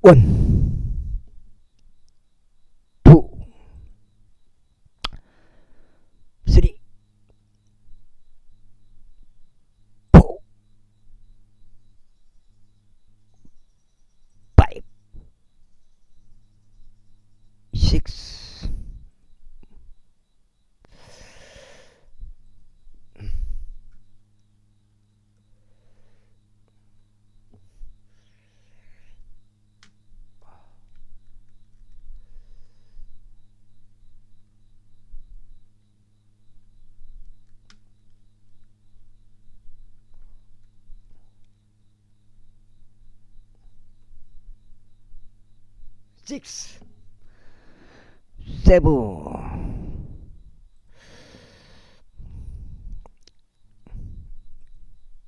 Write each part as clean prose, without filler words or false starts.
원, 투, 쓰리, 포, 파이브, 식스, 식스, 세븐,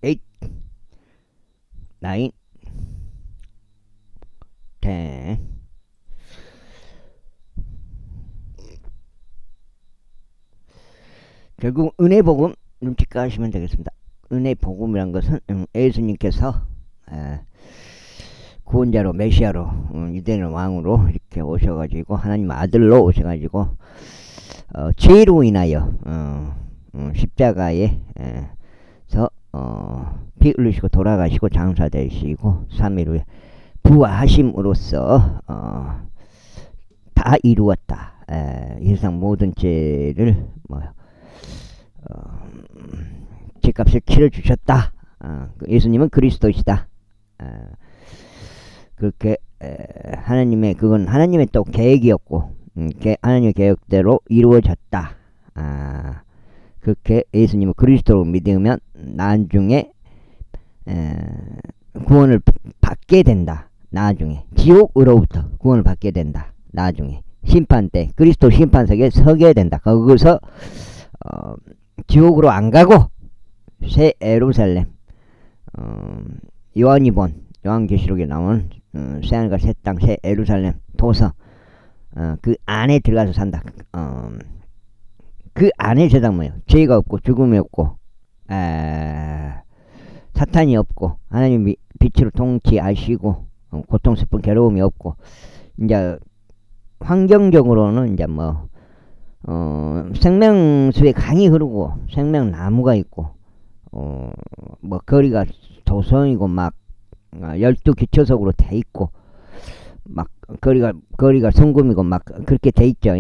에잇, 나인, 텐. 결국 은혜 복음 눈치까 하시면 되겠습니다. 은혜 복음이란 것은 예수님께서 구원자로 메시아로 유대인 왕으로 이렇게 오셔가지고 하나님 아들로 오셔가지고 죄로 인하여 십자가에서 피 흘리시고 돌아가시고 장사되시고 3일 후에 부활하심으로써 다 이루었다. 이 세상 모든 죄를 죄값을 치러주셨다. 예수님은 그리스도이시다. 그렇게 하나님의 그건 하나님의 또 계획이었고 하나님의 계획대로 이루어졌다. 그렇게 예수님을 그리스도로 믿으면 나중에 구원을 받게 된다. 나중에 지옥으로부터 구원을 받게 된다. 나중에 심판 때 그리스도 심판석에 서게 된다. 거기서 지옥으로 안 가고 새 예루살렘 요한계시록에 나오는 새하늘과 새 땅 새 예루살렘 도서 그 안에 들어가서 산다. 그 안에 세상 뭐예요? 죄가 없고 죽음이 없고 사탄이 없고 하나님 빛으로 통치하시고 고통 슬픈 괴로움이 없고 이제 환경적으로는 이제 생명수의 강이 흐르고 생명나무가 있고 거리가 도성이고 막 12기초석으로 돼 있고 막 거리가 성금이고 막 그렇게 돼 있죠.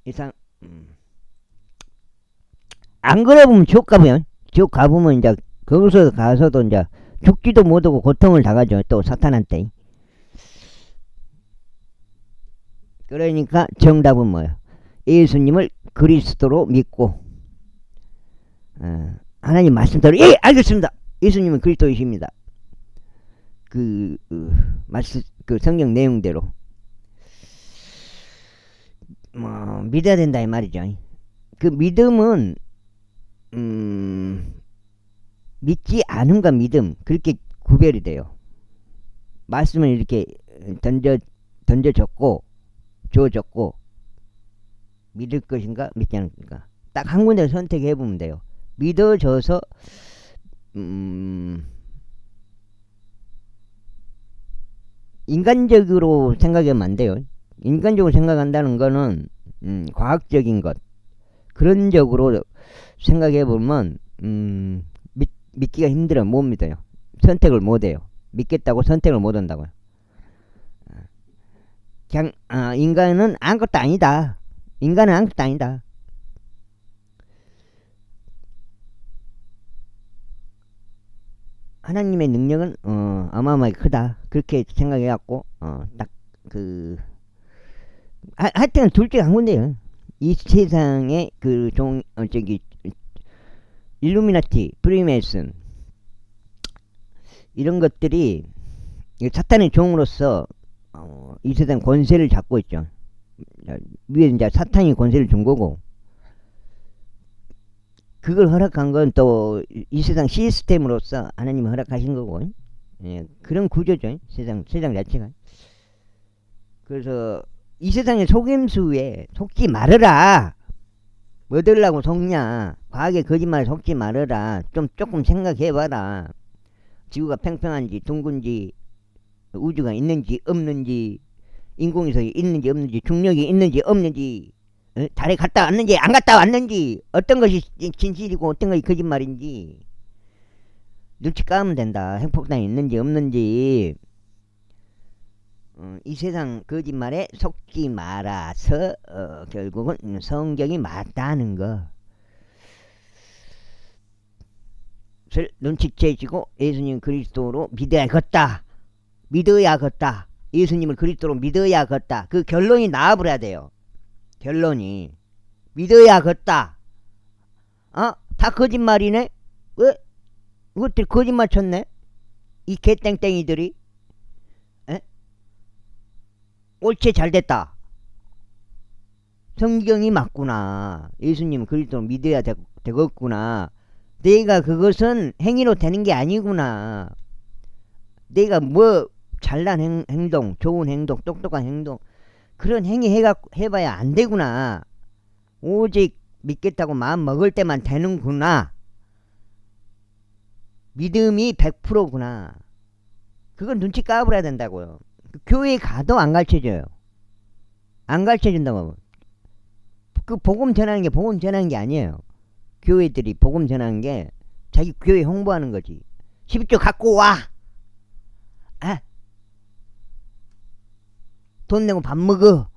이상 안 그래보면 지옥 가보면 이제 거기서 가서도 이제 죽지도 못하고 고통을 당하죠. 또 사탄한테. 그러니까 정답은 뭐예요? 예수님을 그리스도로 믿고 하나님 말씀대로 예 알겠습니다. 예수님은 그리스도이십니다. 그 성경 내용대로 믿어야 된다 이 말이죠. 그 믿음은 믿지 않음과 믿음 그렇게 구별이 돼요. 말씀을 이렇게 던져줬고 주어졌고 믿을 것인가 믿지 않을 것인가 딱 한 군데 선택해 보면 돼요. 믿어져서 인간적으로 생각하면 안 돼요. 인간적으로 생각한다는 거는 과학적인 것 그런 적으로 생각해 보면 믿기가 힘들어요. 못 믿어요. 선택을 못 해요. 믿겠다고 선택을 못 한다고요. 그냥 인간은 아무것도 아니다. 인간은 아무것도 아니다. 하나님의 능력은 어마어마하게 크다. 그렇게 생각해갖고 딱 하여튼 둘째 한 건데요. 이 세상에 일루미나티, 프리메이슨 이런 것들이 사탄의 종으로서 이 세상 권세를 잡고 있죠. 위에 이제 사탄이 권세를 준 거고 그걸 허락한 건 또 이 세상 시스템으로서 하나님이 허락하신 거고 그런 구조죠. 세상 자체가. 그래서 이 세상의 속임수에 속지 말아라. 뭐 들라고 속냐. 과학의 거짓말에 속지 말아라. 조금 생각해봐라. 지구가 팽팽한지 둥근지 우주가 있는지 없는지, 인공위성이 있는지 없는지, 중력이 있는지 없는지, 달에 갔다 왔는지 안 갔다 왔는지, 어떤 것이 진실이고 어떤 것이 거짓말인지 눈치 까면 된다. 핵폭탄이 있는지 없는지. 이 세상 거짓말에 속지 말아서 결국은 성경이 맞다는 것을 눈치채지고 예수님 그리스도로 믿어야겠다. 믿어야겠다. 예수님을 그리스도로 믿어야겠다. 그 결론이 나와버려야 돼요. 결론이 믿어야겠다. 다 거짓말이네. 왜? 이것들이 거짓말 쳤네. 이 개땡땡이들이. 옳지, 잘됐다. 성경이 맞구나. 예수님 그리스도를 믿어야 되겠구나. 내가 그것은 행위로 되는 게 아니구나. 내가 뭐 잘난 행동, 좋은 행동, 똑똑한 행동, 그런 행위 해봐야 안 되구나. 오직 믿겠다고 마음 먹을 때만 되는구나. 믿음이 100%구나. 그건 눈치 까버려야 된다고요. 교회에 가도 안 가르쳐줘요. 안 가르쳐준다고. 그 복음 전하는 게 복음 전하는 게 아니에요. 교회들이 복음 전하는 게 자기 교회 홍보하는 거지. 12조 갖고 와. 돈 내고 밥 먹어.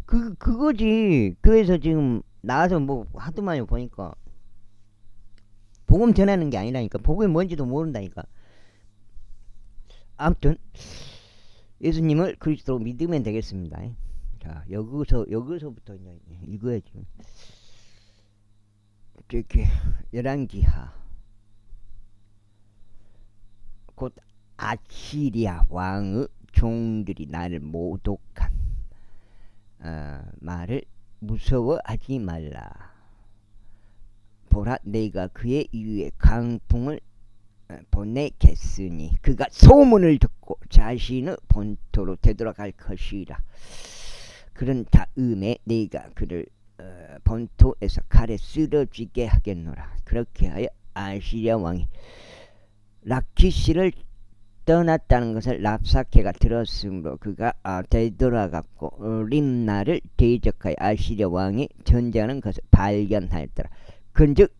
그거지. 교회에서 지금 나와서 뭐 하도 많이 보니까 복음 전하는 게 아니라니까. 복음이 뭔지도 모른다니까. 아무튼 예수님을 그리스도로 믿으면 되겠습니다. 자, 여기서부터 이제 읽어야지. 이렇게 열왕기하 곧 아시리아 왕의 종들이 나를 모독한 말을 무서워하지 말라. 보라, 내가 그의 이후에 강풍을 보내겠으니 그가 소문을 듣고 자신의 본토로 되돌아갈 것이라. 그런 다음에 내가 그를 본토에서 칼에 쓰러지게 하겠노라. 그렇게 하여 아시리아 왕이 락키시를 떠났다는 것을 랍사케가 들었으므로 그가 되돌아갔고 림나를 대적하여 아시리아 왕이 전쟁하는 것을 발견하였더라. 그런즉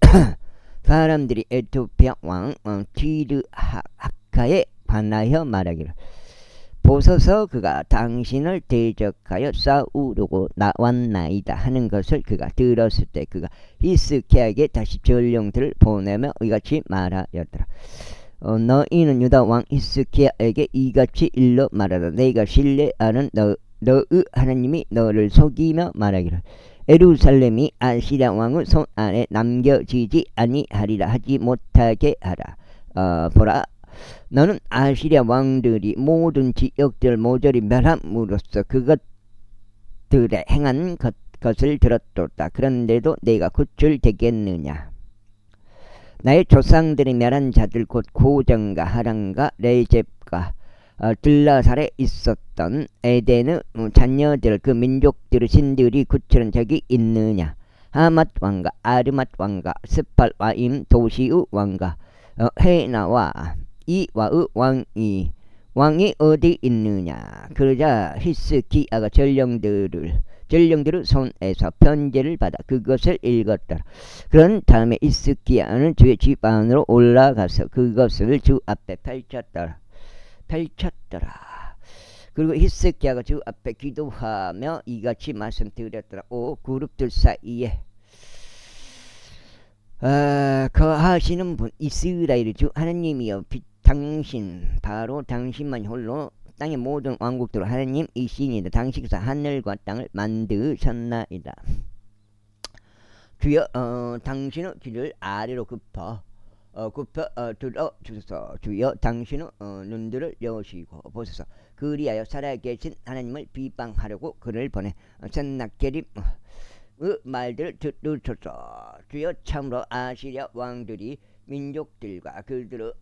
사람들이 에티오피아 왕 티르하카에 관하여 말하기를, 보소서 그가 당신을 대적하여 싸우려고 나왔나이다 하는 것을 그가 들었을 때 그가 히스기야에게 다시 전령들을 보내며 이같이 말하였더라. 너희는 유다 왕 히스기야에게 이같이 일러 말하라. 내가 신뢰하는 너의 하나님이 너를 속이며 말하기를, 예루살렘이 아시리아 왕의 손 안에 남겨지지 아니하리라 하지 못하게 하라. 보라, 너는 아시리아 왕들이 모든 지역들 모조리 멸함으로써 그것들의 행한 것을 들었도다. 그런데도 내가 구출되겠느냐? 나의 조상들이 멸한 자들 곧 고정과 하란과 레젹과 들라살에 있었던 에덴의 자녀들, 그 민족들의 신들이 구출한 적이 있느냐? 하맛 왕과 아르맛 왕과 스팔와임 도시의 왕과 헤나와 이와의 왕이 어디 있느냐? 그러자 히스기야가 전령들의 손에서 편지를 받아 그것을 읽었더라. 그런 다음에 히스기야는 주의 집 안으로 올라가서 그것을 주 앞에 펼쳤더라. 그리고 히스기야가 주 앞에 기도하며 이같이 말씀드렸더라. 오 그룹들 사이에 거하시는 분 이스라엘 주 하나님이여, 바로 당신만 홀로 땅의 모든 왕국들로 하나님이시니이다. 당신께서 하늘과 땅을 만드셨나이다. 주여, 당신의 귀를 아래로 굽혀 들어주소서. 주여, 당신의 눈들을 여시고 보소서. 그리하여 살아계신 하나님을 비방하려고 그를 보내 sennacherib의 말들을 들으소서. 주여, 참으로 아시리아 왕들이 민족들과 그들의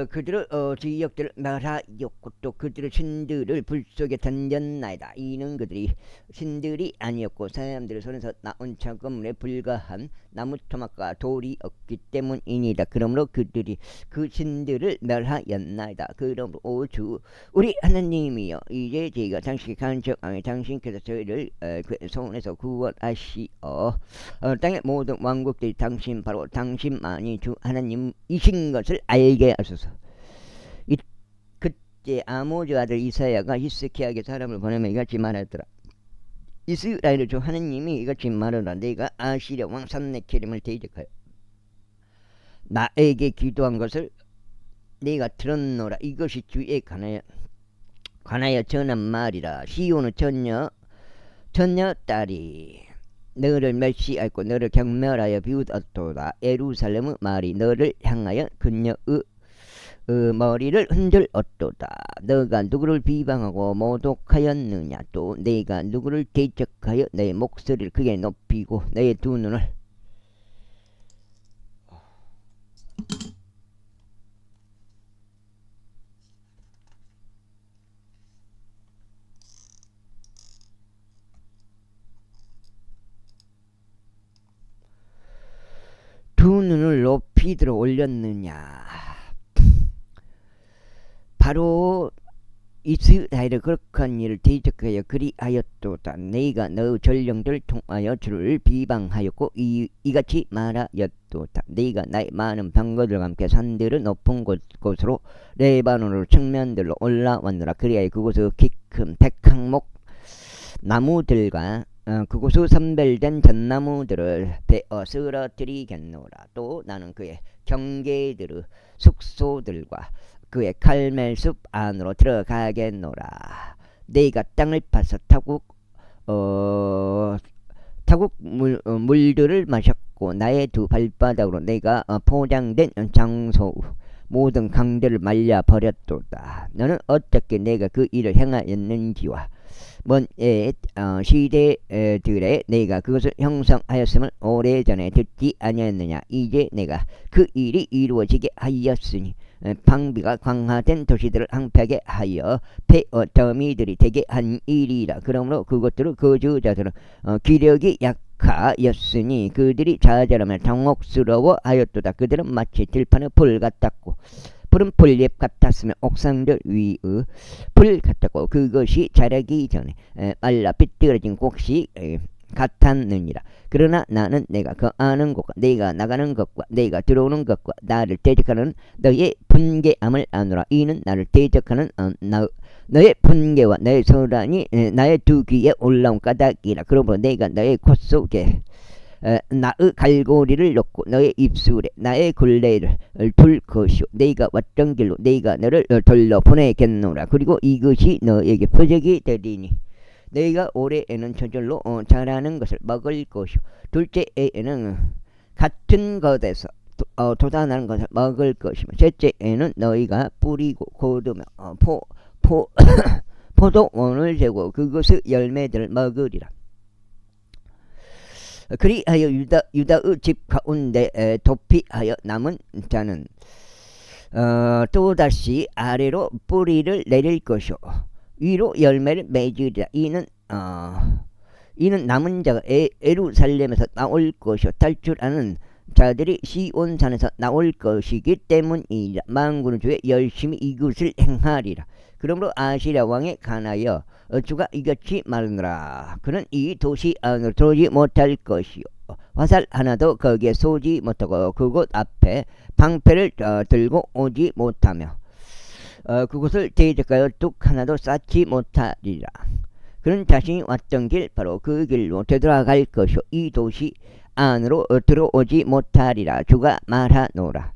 그들의 지역들을 멸하였고 또 그들의 신들을 불 속에 던졌나이다. 이는 그들이 신들이 아니었고 사람들의 손에서 나온 작업물에 불과한 나무 토막과 돌이 없기 때문이니다. 그러므로 그들이 그 신들을 멸하였나이다. 그러므로 오 주 우리 하나님이여, 이제 저희가 당신께 간청하며 당신께서 저희를 그 손에서 구원하시어 땅의 모든 왕국들이 당신 바로 당신만이 주 하나님이신 것을 알게 하소서. 그때 아모즈 아들 이사야가 히스키야에게 사람을 보내며 이같이 말하더라. 이스라엘의 주 하나님이 이같이 말하노라. 내가 아시랴 왕 산네케림을 대적하여 나에게 기도한 것을 내가 들었노라. 이것이 주에 관하여 전한 말이라. 시온의 전녀 딸이 너를 멸시하였고 너를 경멸하여 비웃었도다. 예루살렘의 말이 너를 향하여 그녀의 머리를 흔들었도다. 너가 누구를 비방하고 모독하였느냐. 또 네가 누구를 대적하여 내 목소리를 크게 높이고 내 두 눈을 높이 들어 올렸느냐. 바로 이스라엘의 거룩한 일을 대적하여 그리하였도다. 네가 너의 전령들을 통하여 주를 비방하였고 이같이 말하였도다. 네가 나의 많은 병거들과 함께 산들의 높은 곳으로 레바논으로 측면들로 올라왔노라. 그리하여 그곳의 키 큰 백항목 나무들과 그곳의 선별된 전나무들을 베어 쓰러뜨리겠노라. 또 나는 그의 경계들의 숙소들과 그의 칼멜숲 안으로 들어가겠노라. 네가 땅을 파서 물들을 마셨고 나의 두 발바닥으로 내가 포장된 장소 모든 강들을 말려 버렸도다. 너는 어떻게 내가 그 일을 행하였는지와 먼 시대들에 내가 그것을 형성하였음을 오래전에 듣지 아니하였느냐. 이제 내가 그 일이 이루어지게 하였으니 방비가 강화된 도시들을 항폐하게 하여 폐허 더미들이 되게 한 일이라. 그러므로 그것들을 거주자들은 기력이 약하였으니 그들이 좌절하며 당혹스러워 하였도다. 그들은 마치 들판의 불 같았고 푸른 풀잎 같았으며 옥상들 위의 불 같았고 그것이 자라기 전에 말라 삐뚤어진 곡식 같았느니라. 그러나 나는 내가 거하는 곳과 내가 나가는 것과 내가 들어오는 것과 나를 대적하는 너의 분개함을 아노라. 이는 나를 대적하는 너의 분개와 너의 소란이 나의 두 귀에 올라온 까닭이라. 그러므로 내가 너의 콧 속에 나의 갈고리를 놓고 너의 입술에 나의 굴레를 둘 것이요. 네가 왔던 길로 네가 너를 돌려 보내겠노라. 그리고 이것이 너에게 표적이 되리니 네가 올해에는 저절로 자라는 것을 먹을 것이요. 둘째에는 같은 것에서 돋아나는 것을 먹을 것이며 셋째에는 너희가 뿌리고 거두며 포도원을 재고 그것의 열매들을 먹으리라. 그리하여 유다의 집 가운데 도피하여 남은 자는 또다시 아래로 뿌리를 내릴 것이요 위로 열매를 맺으리라. 이는 남은 자가 예루살렘에서 나올 것이요 탈출하는 자들이 시온산에서 나올 것이기 때문이라. 만군의 주에 열심히 이것을 행하리라. 그러므로 아시랴 왕에 관하여 주가 이같이 말하노라. 그는 이 도시 안으로 들어오지 못할 것이요 화살 하나도 거기에 쏘지 못하고 그곳 앞에 방패를 들고 오지 못하며 그곳을 대적하여 뚝 하나도 쌓지 못하리라. 그는 자신이 왔던 길 바로 그 길로 되돌아갈 것이요 이 도시 안으로 들어오지 못하리라. 주가 말하노라.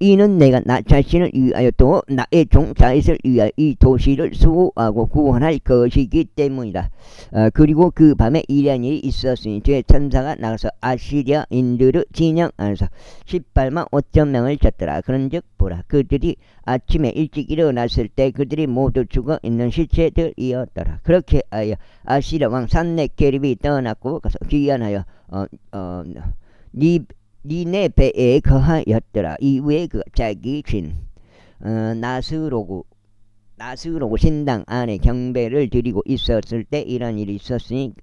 이는 내가 나 자신을 위하여 또 나의 종 다윗을 위하여 이 도시를 수호하고 구원할 것이기 때문이다. 그리고 그 밤에 이러한 일이 있었으니 제 천사가 나가서 아시리아인들의 진영 안에서 18만 5천 명을 쳤더라. 그런즉 보라, 그들이 아침에 일찍 일어났을 때 그들이 모두 죽어 있는 시체들이었더라. 그렇게 하여 아시리아 왕 산네케립이 떠났고 가서 귀환하여 니네베에 거하였더라. 이후에 그 자기 진 나스로고 신당 안에 경배를 드리고 있었을 때 이런 일이 있었으니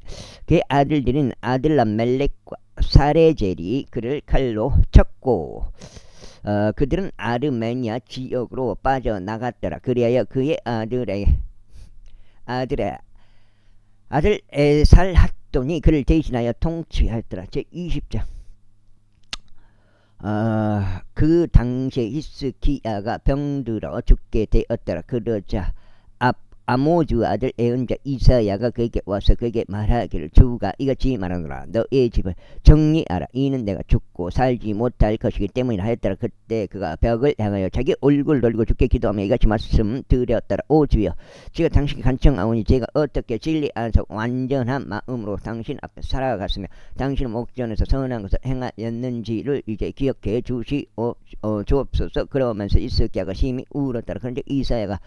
그의 아들들인 아들람 멜렉과 사레젤이 그를 칼로 쳤고 그들은 아르메니아 지역으로 빠져나갔더라. 그리하여 그의 아들 에살핫돈이 그를 대신하여 통치하였더라. 제20장. 그 당시에 히스기야가 병들어 죽게 되었더라. 그러자 아모즈 아들 애언자 이사야가 그에게 와서 그에게 말하기를 주가 이같이 말하노라. 너의 집을 정리하라. 이는 내가 죽고 살지 못할 것이기 때문이라 하였더라. 그때 그가 벽을 향하여 자기 얼굴 돌리고 주께 기도하며 이같이 말씀드렸더라. 오 주여, 제가 당신께 간청하오니 제가 어떻게 진리 안에서 완전한 마음으로 당신 앞에 살아갔으며 당신의 목전에서 선한 것을 행하였는지를 이제 기억해 주옵소서. 그러면서 히스기야가 심히 울었더라. 그런데 이사야가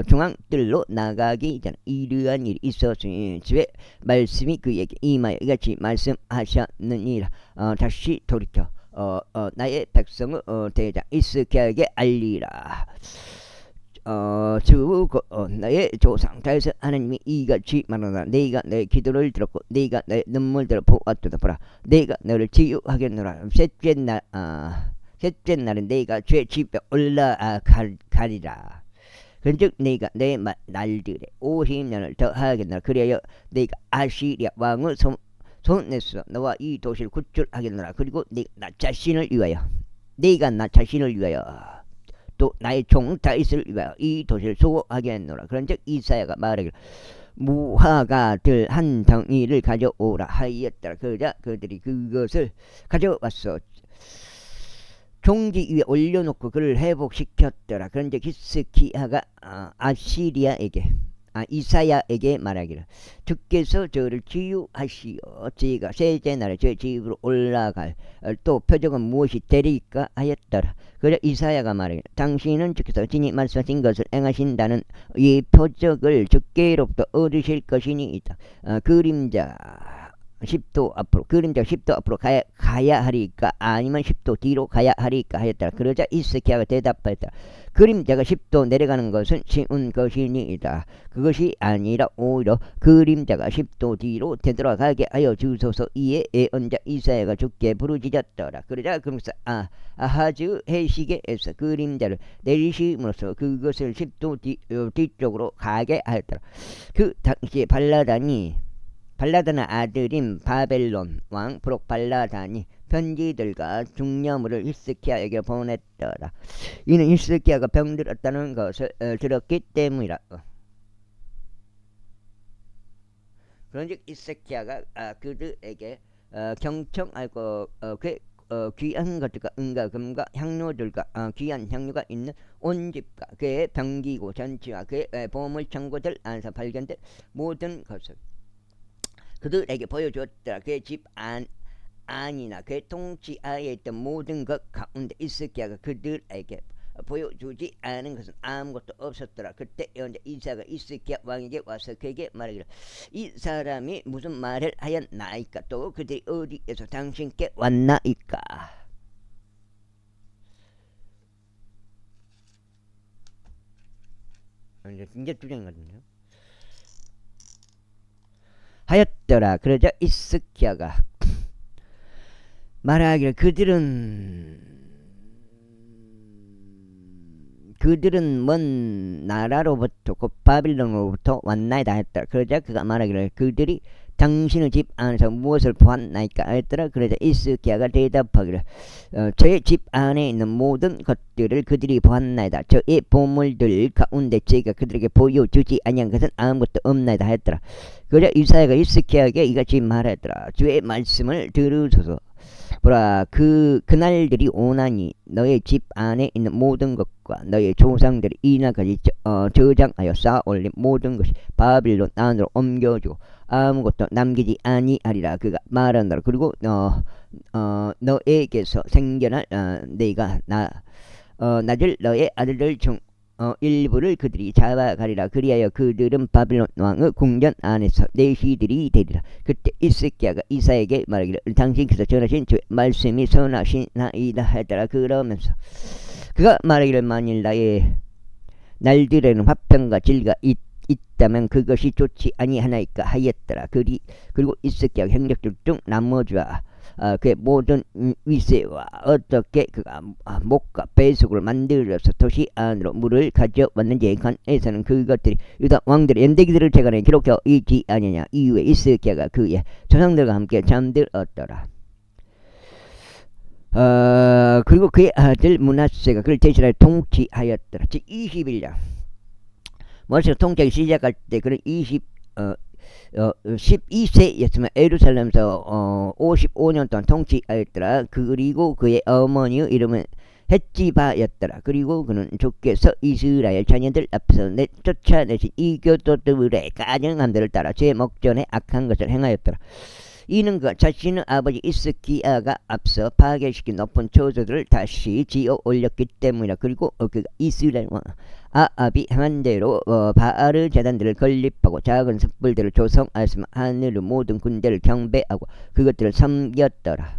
중앙뜰로 나가기 전에 이러한 일이 있었으니 주의 말씀이 그에게 임하여 이같이 말씀하셨느니라. 다시 돌이켜 나의 백성의 대장 히스기야에게 알리라. 나의 조상 다윗의 하나님이 이같이 말하노라. 내가 너의 기도를 들었고 내가 너의 눈물들을 보았도다. 보라, 내가 너를 치유하겠노라. 셋째 날은 내가 죄 집에 올라가리라. 그런즉 내가 내 날들에 50년을 더하겠노라. 그리하여 내가 아시리아 왕의 손에서 너와 이 도시를 구출하겠노라. 그리고 내가 나 자신을 위하여 또 나의 종 다윗을 위하여 이 도시를 수호하겠노라. 그런즉 이사야가 말하기를 무화과들 한 덩이를 가져오라 하였더라. 그러자 그들이 그것을 가져왔어. 종기 위에 올려놓고 그를 회복시켰더라. 그런데 히스기야가 이사야에게 말하기를 주께서 저를 치유하시어 제가 셋째 날에 제 집으로 올라갈 또 표적은 무엇이 되리까 하였더라. 그래 이사야가 말하기를 당신은 주께서 진히 말씀하신 것을 행하신다는 이 표적을 주께로부터 얻으실 것이니이다. 그림자 10도 앞으로 가야 하리까 아니면 10도 뒤로 가야 하리까 하였더라. 그러자 히스기야가 대답하였다. 그림자가 10도 내려가는 것은 쉬운 것이니이다. 그것이 아니라 오히려 그림자가 10도 뒤로 되돌아가게 하여 주소서. 이에 애언자 이사야가 주께 부르짖었더라. 그러자 그러면서 아하즈 해시계에서 그림자를 내리심으로써 그것을 10도 뒤쪽으로 가게 하였더라. 그 당시에 발라단의 아들인 바벨론 왕 브록발라단이 편지들과 중녀물을 히스기야에게 보냈더라. 이는 히스기야가 병들었다는 것을 들었기 때문이라. 그런즉 히스기야가 그들에게 경청하고 귀한 것들과 은과 금과 향료들과 귀한 향료가 있는 온 집과 그의 병기고 전치와 그의 보물 창고들 안에서 발견된 모든 것을 그들에게 보여주었더라. 그의 집 안이나 그의 통치하에 있던 모든 것 가운데 히스기야가 그들에게 보여주지 않은 것은 아무것도 없었더라. 그때 예언자 이사야가 히스기야 왕에게 와서 그에게 말하기를 이 사람이 무슨 말을 하였나이까? 또 그들이 어디에서 당신께 왔나이까? 이제 두 장이거든요. 하였더라. 그러자 히스기야가 말하기를 그들은 먼 나라로부터 곧 바빌론으로부터 왔나이다 했더라. 그러자 그가 말하기를 그들이 당신의 집 안에서 무엇을 보았나이까 하였더라. 그러자 히스기야가 대답하기를 저의 집 안에 있는 모든 것들을 그들이 보았나이다. 저의 보물들 가운데 제가 그들에게 보여주지 아니한 것은 아무것도 없나이다 하였더라. 그러자 이사야가 히스기야에게 이같이 말하였더라. 주의 말씀을 들으소서. 보라, 그날들이 오나니 너의 집 안에 있는 모든 것과 너의 조상들이 이날까지 저장하여 쌓아올린 모든 것이 바빌론 안으로 옮겨주고 아무것도 남기지 아니하리라. 그가 말하노라. 그리고 너에게서 생겨날 내가 나질 너의 아들들 중 일부를 그들이 잡아가리라. 그리하여 그들은 바빌론 왕의 궁전 안에서 내 시들이 되리라. 그때 히스기야가 이사야에게 말하기를 당신께서 전하신 주의 말씀이 선하시나이다 하였더라. 그러면서 그가 말하기를 만일 나의 날들에는 화평과 질과 있다면 그것이 좋지 아니하나이까 하였더라. 그리고 이스기야 행적들 중 나머지와 그의 모든 위세와 어떻게 그가 목과 배속을 만들어서 도시 안으로 물을 가져왔는지에 관해서는 그것들이 유다 왕들의 연대기들을 재간에 기록되어 있지 아니냐. 이후에 이스기야가 그의 조상들과 함께 잠들었더라. 그리고 그의 아들 므낫세가 그를 대신하여 통치하였더라. 즉 21년 모세가 통치하기 시작할 때 그는 12세였으면 예루살렘에서 55년 동안 통치하였더라. 그리고 그의 어머니의 이름은 헷지바였더라. 그리고 그는 주께서 이스라엘 자녀들 앞에서 쫓아내신 이교도들의 가증함들을 따라 제 목전에 악한 것을 행하였더라. 이는 그 자신의 아버지 이스기야가 앞서 파괴시킨 높은 초소들을 다시 지어 올렸기 때문이라. 그리고 그 이스라엘 왕 아합이 행한 대로 바알의 제단들을 건립하고 작은 숯불들을 조성하였으며 하늘의 모든 군대를 경배하고 그것들을 섬겼더라.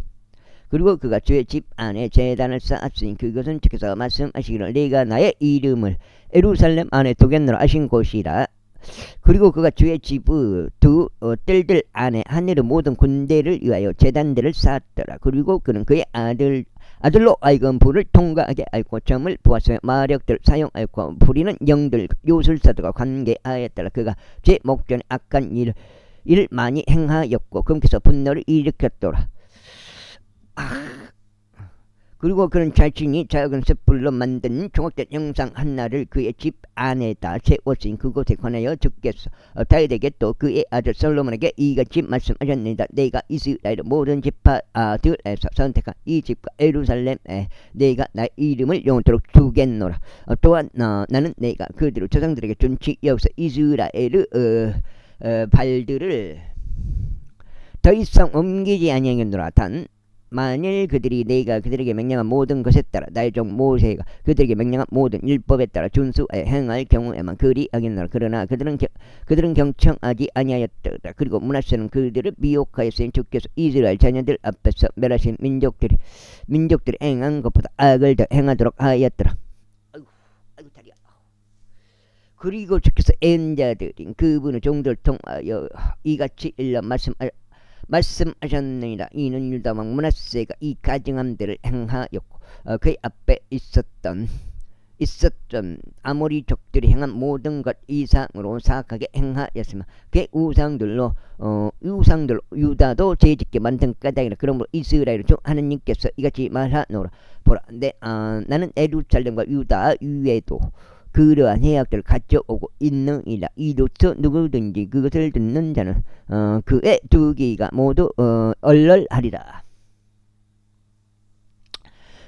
그리고 그가 주의 집 안에 제단을 쌓았으니 그것은 주께서 말씀하시기를 내가 나의 이름을 예루살렘 안에 두겠노라 하신 곳이라. 그리고 그가 주의 집의 두 뜰들 안에 하늘의 모든 군대를 위하여 제단들을 쌓았더라. 그리고 그는 그의 아들로 하여금 불을 통과하게 하였고 점을 보았으며 마력들을 사용하였고 부리는 영들 요술사들과 관계하였더라. 그가 제 목전에 악한 일을 많이 행하였고 금께서 분노를 일으켰더라. 그리고 그는 자신이 작은 숯불로 만든 조각된 형상 하나를 그의 집 안에다 세웠으니 그곳에 관하여 주께서 다윗에게 또 그의 아들 솔로몬에게 이같이 말씀하셨느니라. 내가 이스라엘 모든 지파들에서 선택한 이 집과 예루살렘에 내가 나의 이름을 영원토록 두겠노라. 또한 나는 내가 그들의 조상들에게 준치 여기서 이스라엘의 발들을 더 이상 옮기지 아니하겠노라. 단 만일 그들이 내가 그들에게 명령한 모든 것에 따라 나의 종 모세가 그들에게 명령한 모든 율법에 따라 준수하여 행할 경우에만 그리하겠노라. 그러나 그들은 경청하지 아니하였더라. 그리고 므낫세는 그들을 미혹하였으니 주께서 이스라엘 자녀들 앞에서 멸하신 민족들이 행한 것보다 악을 더 행하도록 하였더라. 아이고 다리야. 그리고 주께서 애인자들인 그분의 종들을 통하여 이같이 일러 말씀하셨느니라. 이는 유다왕 므낫세가 이 가증함들을 행하였고 그의 앞에 있었던 아모리 족들이 행한 모든 것 이상으로 사악하게 행하였으며 그의 우상들로 유다도 죄짓게 만든 까닭이라. 그러므로 이스라엘 중 하느님께서 이같이 말하노라. 보라, 나는 예루살렘과 유다 위에도 그러한 해악들을 가져오고 있느니라. 이로써 누구든지 그것을 듣는 자는 그의 두기가 모두 얼얼하리라.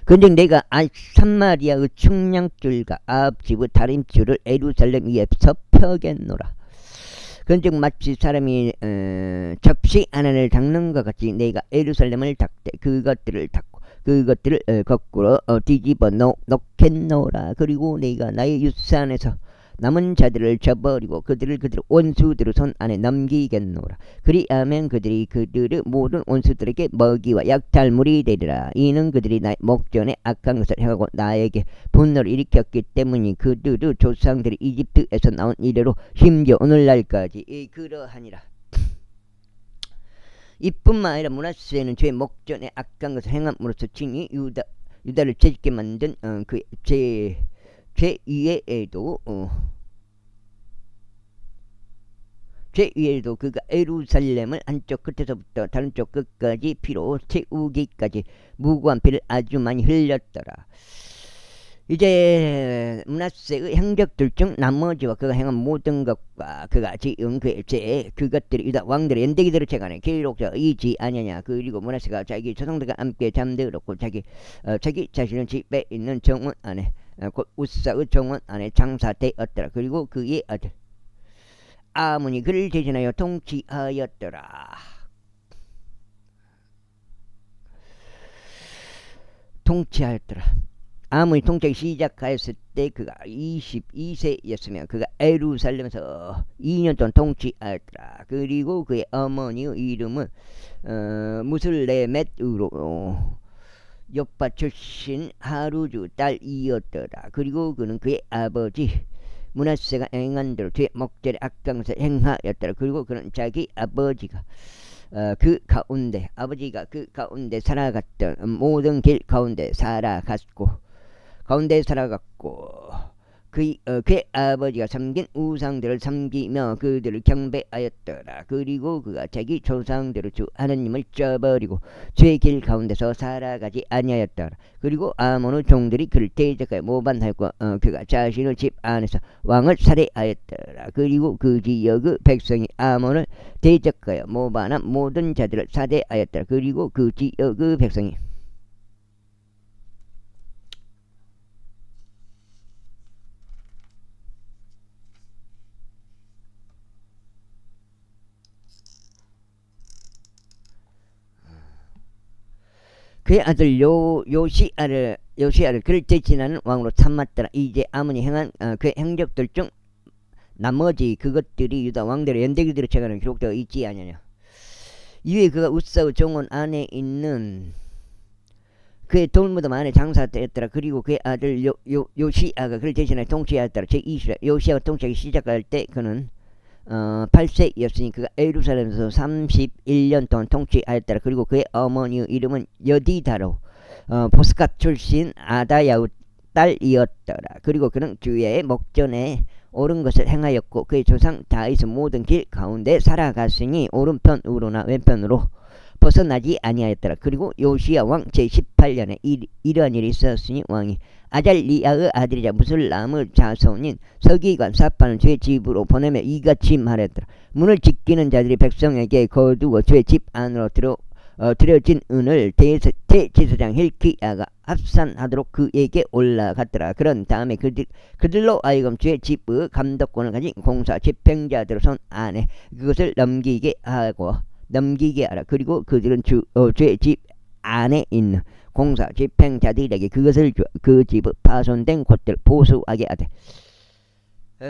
근즉 내가 산마리아의 측량줄과 아합집의 다림줄을 예루살렘 위에서 펴겠노라. 근즉 마치 사람이 접시 하나를 닦는 것 같이 내가 예루살렘을 닦되 그것들을 거꾸로 뒤집어 놓겠노라. 그리고 내가 나의 유산에서 남은 자들을 저버리고 그들을 원수들의 손 안에 넘기겠노라. 그리하면 그들의 모든 원수들에게 먹이와 약탈물이 되리라. 이는 그들이 나의 목전에 악한 것을 행하고 나에게 분노를 일으켰기 때문이 그들의 조상들이 이집트에서 나온 이래로 심지어 오늘날까지 그러하니라. 이뿐만 아니라 므낫세는 죄의 목전에 악한 것을 행함으로써 칭히 유다를 죄짓게 만든 그 죄 위에도 그가 예루살렘을 한쪽 끝에서부터 다른 쪽 끝까지 피로 채우기까지 무고한 피를 아주 많이 흘렸더라. 이제 므낫세의 행적들 중 나머지와 그가 행한 모든 것과 그가 지은 그의 죄 그것들이 유다 왕들의 연대기들을 재간에 기록되어 있지 아니냐. 그리고 므낫세가 자기 조상들과 함께 잠들었고 자기 자신의 집에 있는 정원 안에 곧 우사의 정원 안에 장사되었더라. 그리고 그의 아들 아문이 그를 대신하여 통치하였더라. 아문이 통치하기 시작하였을 때 그가 22세였으며 그가 예루살렘에서 2년 동안 통치하였더라. 그리고 그의 어머니의 이름은 무슬레멧으로 요파 출신 하루주 딸이었더라. 그리고 그는 그의 아버지 므낫세가 행한 대로 제 목절의 악강을 행하였더라. 그리고 그는 자기 아버지가 그 가운데 아버지가 그 가운데 살아갔던 모든 길 가운데 살아갔고 그의 아버지가 섬긴 우상들을 섬기며 그들을 경배하였더라. 그리고 그가 자기 조상들을 주 하나님을 쪄버리고 죄의 길 가운데서 살아가지 아니하였더라. 그리고 아몬의 종들이 그를 대적하여 모반하였고 그가 자신의 집 안에서 왕을 살해하였더라. 그리고 그 지역의 백성이 아몬을 대적하여 모반한 모든 자들을 살해하였더라. 그리고 그 지역의 백성이 그의 아들 요시아를 그를 대신하는 왕으로 삼았더라. 이제 아몬이 행한 그의 행적들 중 나머지 그것들이 유다 왕들의 연대기들의 책에는 기록되어 있지 않느냐. 이후에 그가 우사의 정원 안에 있는 그의 돌무덤 안에 장사되었더라. 그리고 그의 아들 요시아가 그를 대신하여 통치하였더라. 제20절 요시아가 통치하기 시작할 때 그는 8세였으니 그가 예루살렘에서 31년 동안 통치하였더라. 그리고 그의 어머니의 이름은 여디다로 보스갓 출신 아다야의 딸이었더라. 그리고 그는 주야의 목전에 옳은 것을 행하였고 그의 조상 다윗의 모든 길 가운데 살아갔으니 오른편으로나 왼편으로 벗어나지 아니하였더라. 그리고 요시야 왕 제18년에 이러한 일이 있었으니 왕이 아잘리아의 아들이자 무슬람의 자손인 서기관 사판을 죄의 집으로 보내며 이같이 말했더라. 문을 지키는 자들이 백성에게 거두어 죄의 집 안으로 들여진 은을 대제사장 힐키야가 합산하도록 그에게 올라갔더라. 그런 다음에 그들로 하여금 죄의 집의 감독권을 가진 공사 집행자들의 손 안에 그것을 넘기게 하라. 그리고 그들은 죄의 집 안에 있는 공사 집행자들에게 그것을 그 집의 파손된 곳들을 보수하게 하되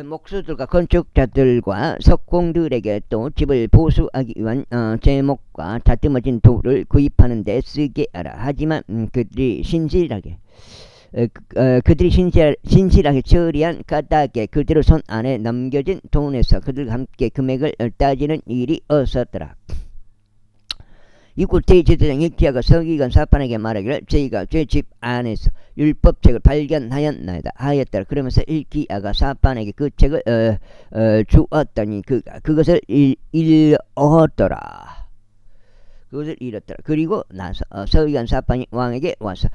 목수들과 건축자들과 석공들에게 또 집을 보수하기 위한 제목과 다듬어진 돌을 구입하는 데 쓰게 하라. 하지만 그들이 신실하게 처리한 까닭에 그들의 손 안에 넘겨진 돈에서 그들과 함께 금액을 따지는 일이 없었더라. 이후 대제사장 힐키야가 서기관 사판에게 말하기를 저희가 죄집 안에서 율법책을 발견하였나이다 하였더라. 그러면서 힐키야가 사판에게 그 책을 주었더니 그것을 읽었더라. 그리고 나서 서기관 사판이 왕에게 와서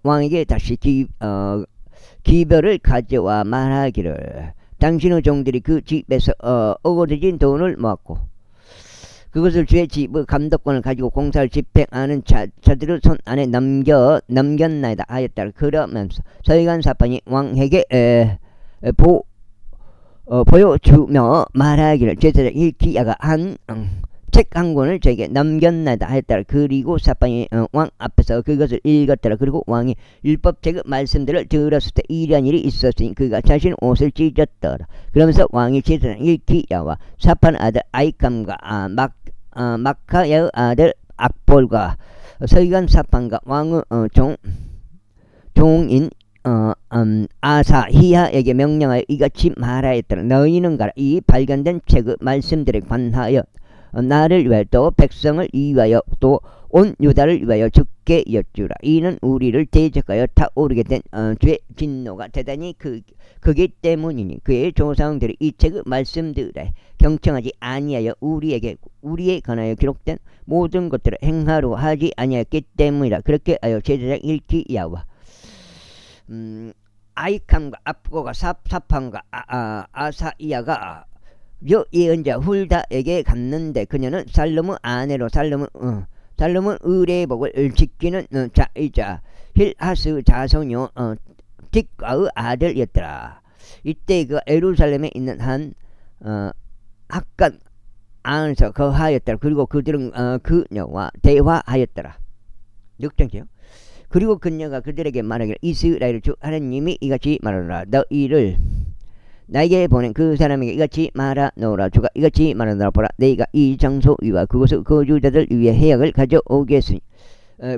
왕에게 다시 기별을 가져와 말하기를 당신의 종들이 그 집에서 얻어진 돈을 모았고 그것을 주의 집의 감독권을 가지고 공사를 집행하는 자들의 손 안에 넘겼나이다 하였다. 그러면서 서기관 사판이 왕에게 보여주며 말하기를 제사장 힐키야가 책 한 권을 저에게 넘겼나이다 하였다. 그리고 사판이 왕 앞에서 그것을 읽었더라. 그리고 왕이 율법책의 말씀들을 들었을 때 이러한 일이 있었으니 그가 자신의 옷을 찢었더라. 그러면서 왕이 제사장 힐키야와 사판 아들 아이캄과 마카야의 아들 악볼과 서기관 사판과 왕의 종인 아사히야에게 명령하여 이같이 말하였더라. 너희는 가라. 이 발견된 책의 말씀들에 관하여 나를 위하여 또 백성을 위하여 또 온 유다를 위하여 죽게 여쭈라. 이는 우리를 대적하여 타오르게 된 죄 진노가 대단히 크기 때문이니 그의 조상들이 이 책의 말씀들에 경청하지 아니하여 우리에 관하여 기록된 모든 것들을 행하려 하지 아니하였기 때문이라. 그렇게 하여 제사장 힐키야와 아이캄과 압고가 사판과 아사이야가 예언자 훌다에게 갔는데 그녀는 살룸의 아내로 살룸은 의례의 복을 지키는 자이자 힐하스 자손요 틱과의 아들이었더라. 이때 그 예루살렘에 있는 한 학관 안에서 거하였더라. 그리고 그들은 그녀와 대화하였더라. 6장이요. 그리고 그녀가 그들에게 말하기를 이스라엘 주 하나님이 이같이 말하노라. 너희를 나에게 보낸 그 사람에게 이같이 말하노라. 주가 이같이 말하노라. 보라, 내가 이 장소 위와 그곳의 거주자들 위에 해악을 가져오겠으니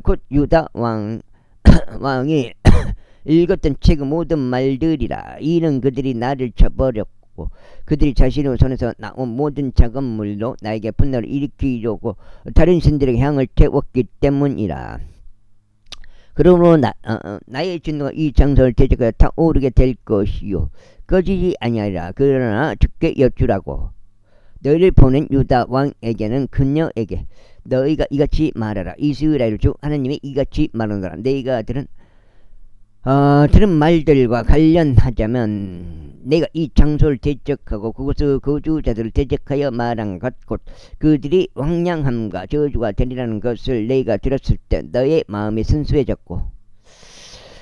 곧 유다 왕이 읽었던 책의 모든 말들이라. 이는 그들이 나를 쳐버렸고 그들이 자신의 손에서 나온 모든 작업물로 나에게 분노를 일으키려고 다른 신들에게 향을 태웠기 때문이라. 그러므로 나의 진노가 이 장소를 대적하여 타오르게 될 것이요 꺼지지 아니하리라. 그러나 죽게 여쭈라고 너희를 보낸 유다 왕에게는 그녀에게 너희가 이같이 말하라. 이스라엘 주 하나님이 이같이 말하노라. 너희가 들은 말들과 관련하자면 내가 이 장소를 대적하고 그곳의 거주자들을 대적하여 말한 것 곧 그들이 황량함과 저주가 되리라는 것을 너희가 들었을 때 너의 마음이 순수해졌고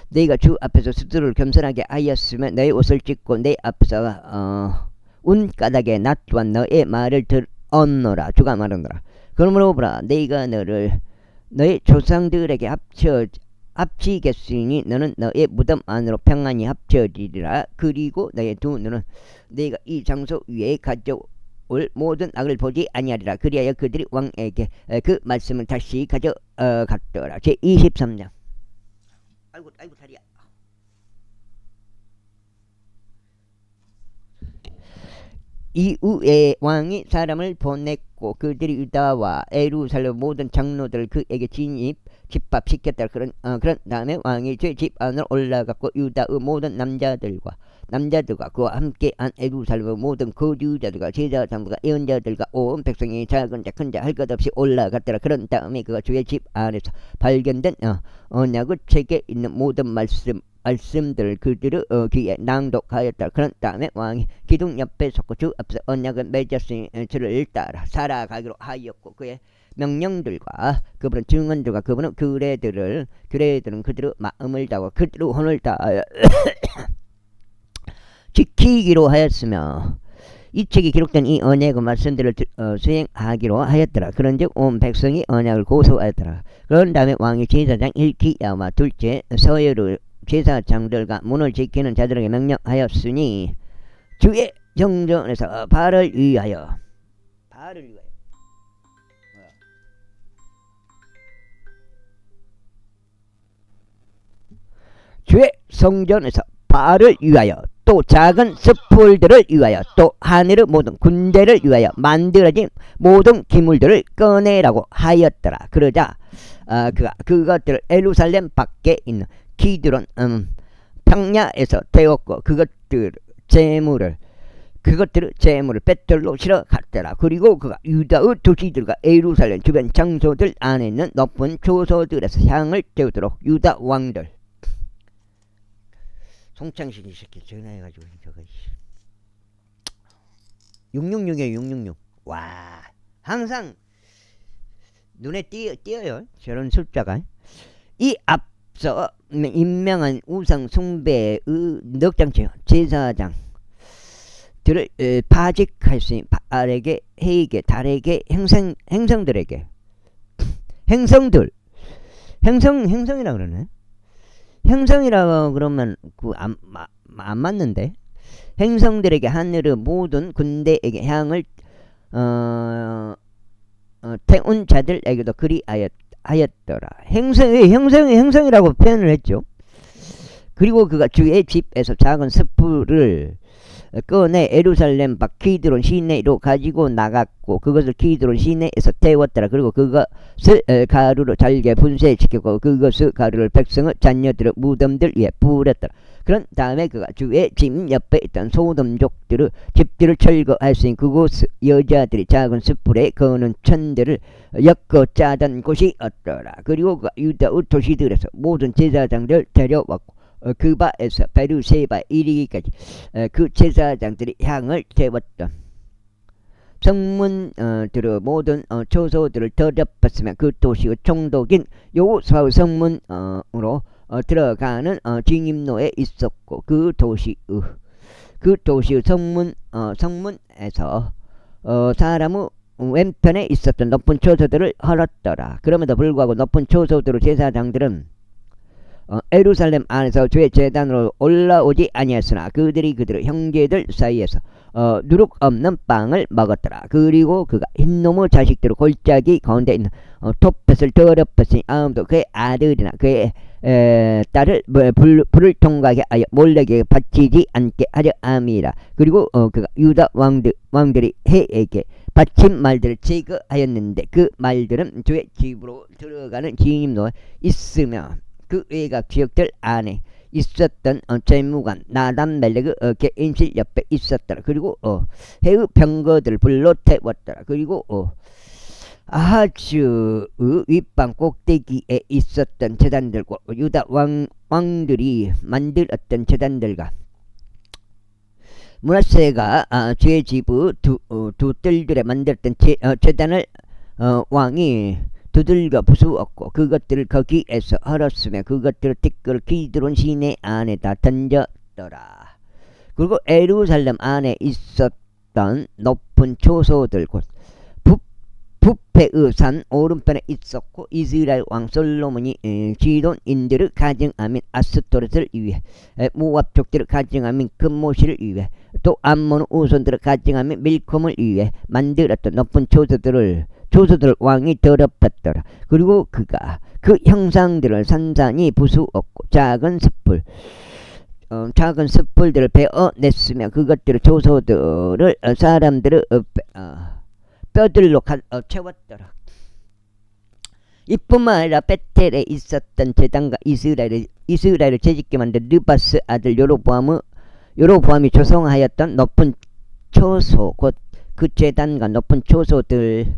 너희가 주 앞에서 스스로를 겸손하게 하였으면 너의 옷을 찢고 내 앞에서 운가닥에 놔두어 너의 말을 들었노라. 주가 말하노라. 그러므로 보라, 너희가 너의 조상들에게 합치겠으니 너는 너의 무덤 안으로 평안히 합쳐지리라. 그리고 너의 두 눈은 너희가 이 장소 위에 가져올 모든 악을 보지 아니하리라. 그리하여 그들이 왕에게 그 말씀을 다시 가져갔더라. 제 23장. 아이고 다리야. 이후에 왕이 사람을 보냈고 그들이 유다와 예루살렘 모든 장로들을 그에게 집합시켰다. 그런 다음에 왕이 제 집 안으로 올라갔고 유다의 모든 남자들과 그와 함께한 예루살렘 모든 거주자들과 제사장들과 예언자들과 온 백성이 작은 자 큰 자 할 것 없이 올라갔더라. 그런 다음에 그가 주의 집 안에서 발견된 언약의 책에 있는 모든 말씀들을 그들의 귀에 낭독하였다. 그런 다음에 왕이 기둥 옆에 섰고 주 앞에서 언약을 맺었으니 저를 따라 살아가기로 하였고 그의 명령들과 그분은 증언들과 그분은 규례들은 그들의 마음을 다하고 그들의 혼을 다하여 지키기로 하였으며 이 책이 기록된 이 언약의 말씀들을 수행하기로 하였더라. 그런즉 온 백성이 언약을 고소하였더라. 그런 다음에 왕이 제사장 hilki야와 둘째 서열의 제사장들과 문을 지키는 자들에게 명령하였으니 주의 정전에서 바알을 위하여 주의 성전에서 바알을 위하여 또 작은 숯불들을 위하여 또 하늘의 모든 군대를 위하여 만들어진 모든 기물들을 꺼내라고 하였더라. 그러자 그것들을 예루살렘 밖에 있는 기드론 평야에서 태웠고 그것들을 제물을 뱃들로 실어 갔더라. 그리고 그가 유다의 도시들과 예루살렘 주변 장소들 안에 있는 높은 초소들에서 향을 태우도록 유다 왕들 송창식이 새끼 전화해가지고 저거 666이에요. 666. 와, 항상 눈에 띄어요 저런 숫자가. 이 앞서 임명한 우상 숭배의 넉장체 제사장들을 파직하였으니 바알에게 해에게 달에게 행성들에게 행성이라 그러네. 행성이라고 그러면 안 맞는데 행성들에게 하늘의 모든 군대에게 향을 태운 자들에게도 그리하였더라. 행성이라고 표현을 했죠. 그리고 그가 주의 집에서 작은 숯불을 꺼내 예루살렘 밖 기드론 시내로 가지고 나갔고 그것을 기드론 시내에서 태웠더라. 그리고 그것을 가루로 잘게 분쇄시켰고 그것의 가루를 백성의 자녀들의 무덤들 위에 뿌렸더라. 그런 다음에 그가 주의 집 옆에 있던 소돔족들의 집들을 철거하였으니 그곳 여자들이 작은 숯불에 거는 천들을 엮어 짜던 곳이었더라. 그리고 그가 유다의 도시들에서 모든 제사장들을 데려왔고 그바에서 베르세바에 이르기까지 그 제사장들이 향을 태웠던 성문들의 모든 초소들을 더럽혔으며 그 도시의 총독인 여호수아의 성문으로 들어가는 징임로에 있었고 그 도시의 성문에서 사람의 왼편에 있었던 높은 초소들을 헐었더라. 그럼에도 불구하고 높은 초소들의 제사장들은 예루살렘 안에서 주의 제단으로 올라오지 아니했으나 그들의 형제들 사이에서 누룩 없는 빵을 먹었더라. 그리고 그가 흰놈의 자식들을 골짜기 가운데 있는 톱볕을 더럽혔으니 아무도 그의 아들이나 그의 딸을 불을 통과하게 하여 몰래에게 바치지 않게 하려 함이라. 그리고 그가 유다 왕들이 해에게 바친 말들을 제거하였는데 그 말들은 주의 집으로 들어가는 진입로에 있으며 그 외곽 지역들 안에 있었던 재무관 나단멜렉의 개인실 옆에 있었더라. 그리고 해의 병거들 불로 태웠더라. 그리고 아하즈의 윗방 꼭대기에 있었던 제단들과 유다 왕들이 만들었던 제단들과 므낫세가 제 집의 두 뜰들에 만들었던 제단을 왕이 두들겨 부수었고 그것들을 거기에서 헐었으며 그것들을 티끌 기드론 시내 안에다 던졌더라. 그리고 예루살렘 안에 있었던 높은 초소들 곧 부패의 산 오른편에 있었고 이스라엘 왕 솔로몬이 지돈인들을 가증하민 아스토렛을 위해 모압족들을 가증하민 금모시를 위해 또 암몬 우손들을 가증하민 밀콤을 위해 만들었던 높은 초소들 왕이 더럽혔더라. 그리고 그가 그 형상들을 산산히 부수었고 작은 숯불들을 베어냈으며 그것들을 초소들을 사람들을 뼈들로 채웠더라. 이뿐만 아니라 베텔에 있었던 제단과 이스라엘을 재짓게 만든 느바스 아들 요로보암이 조성하였던 높은 초소 곧 그 제단과 높은 초소 둘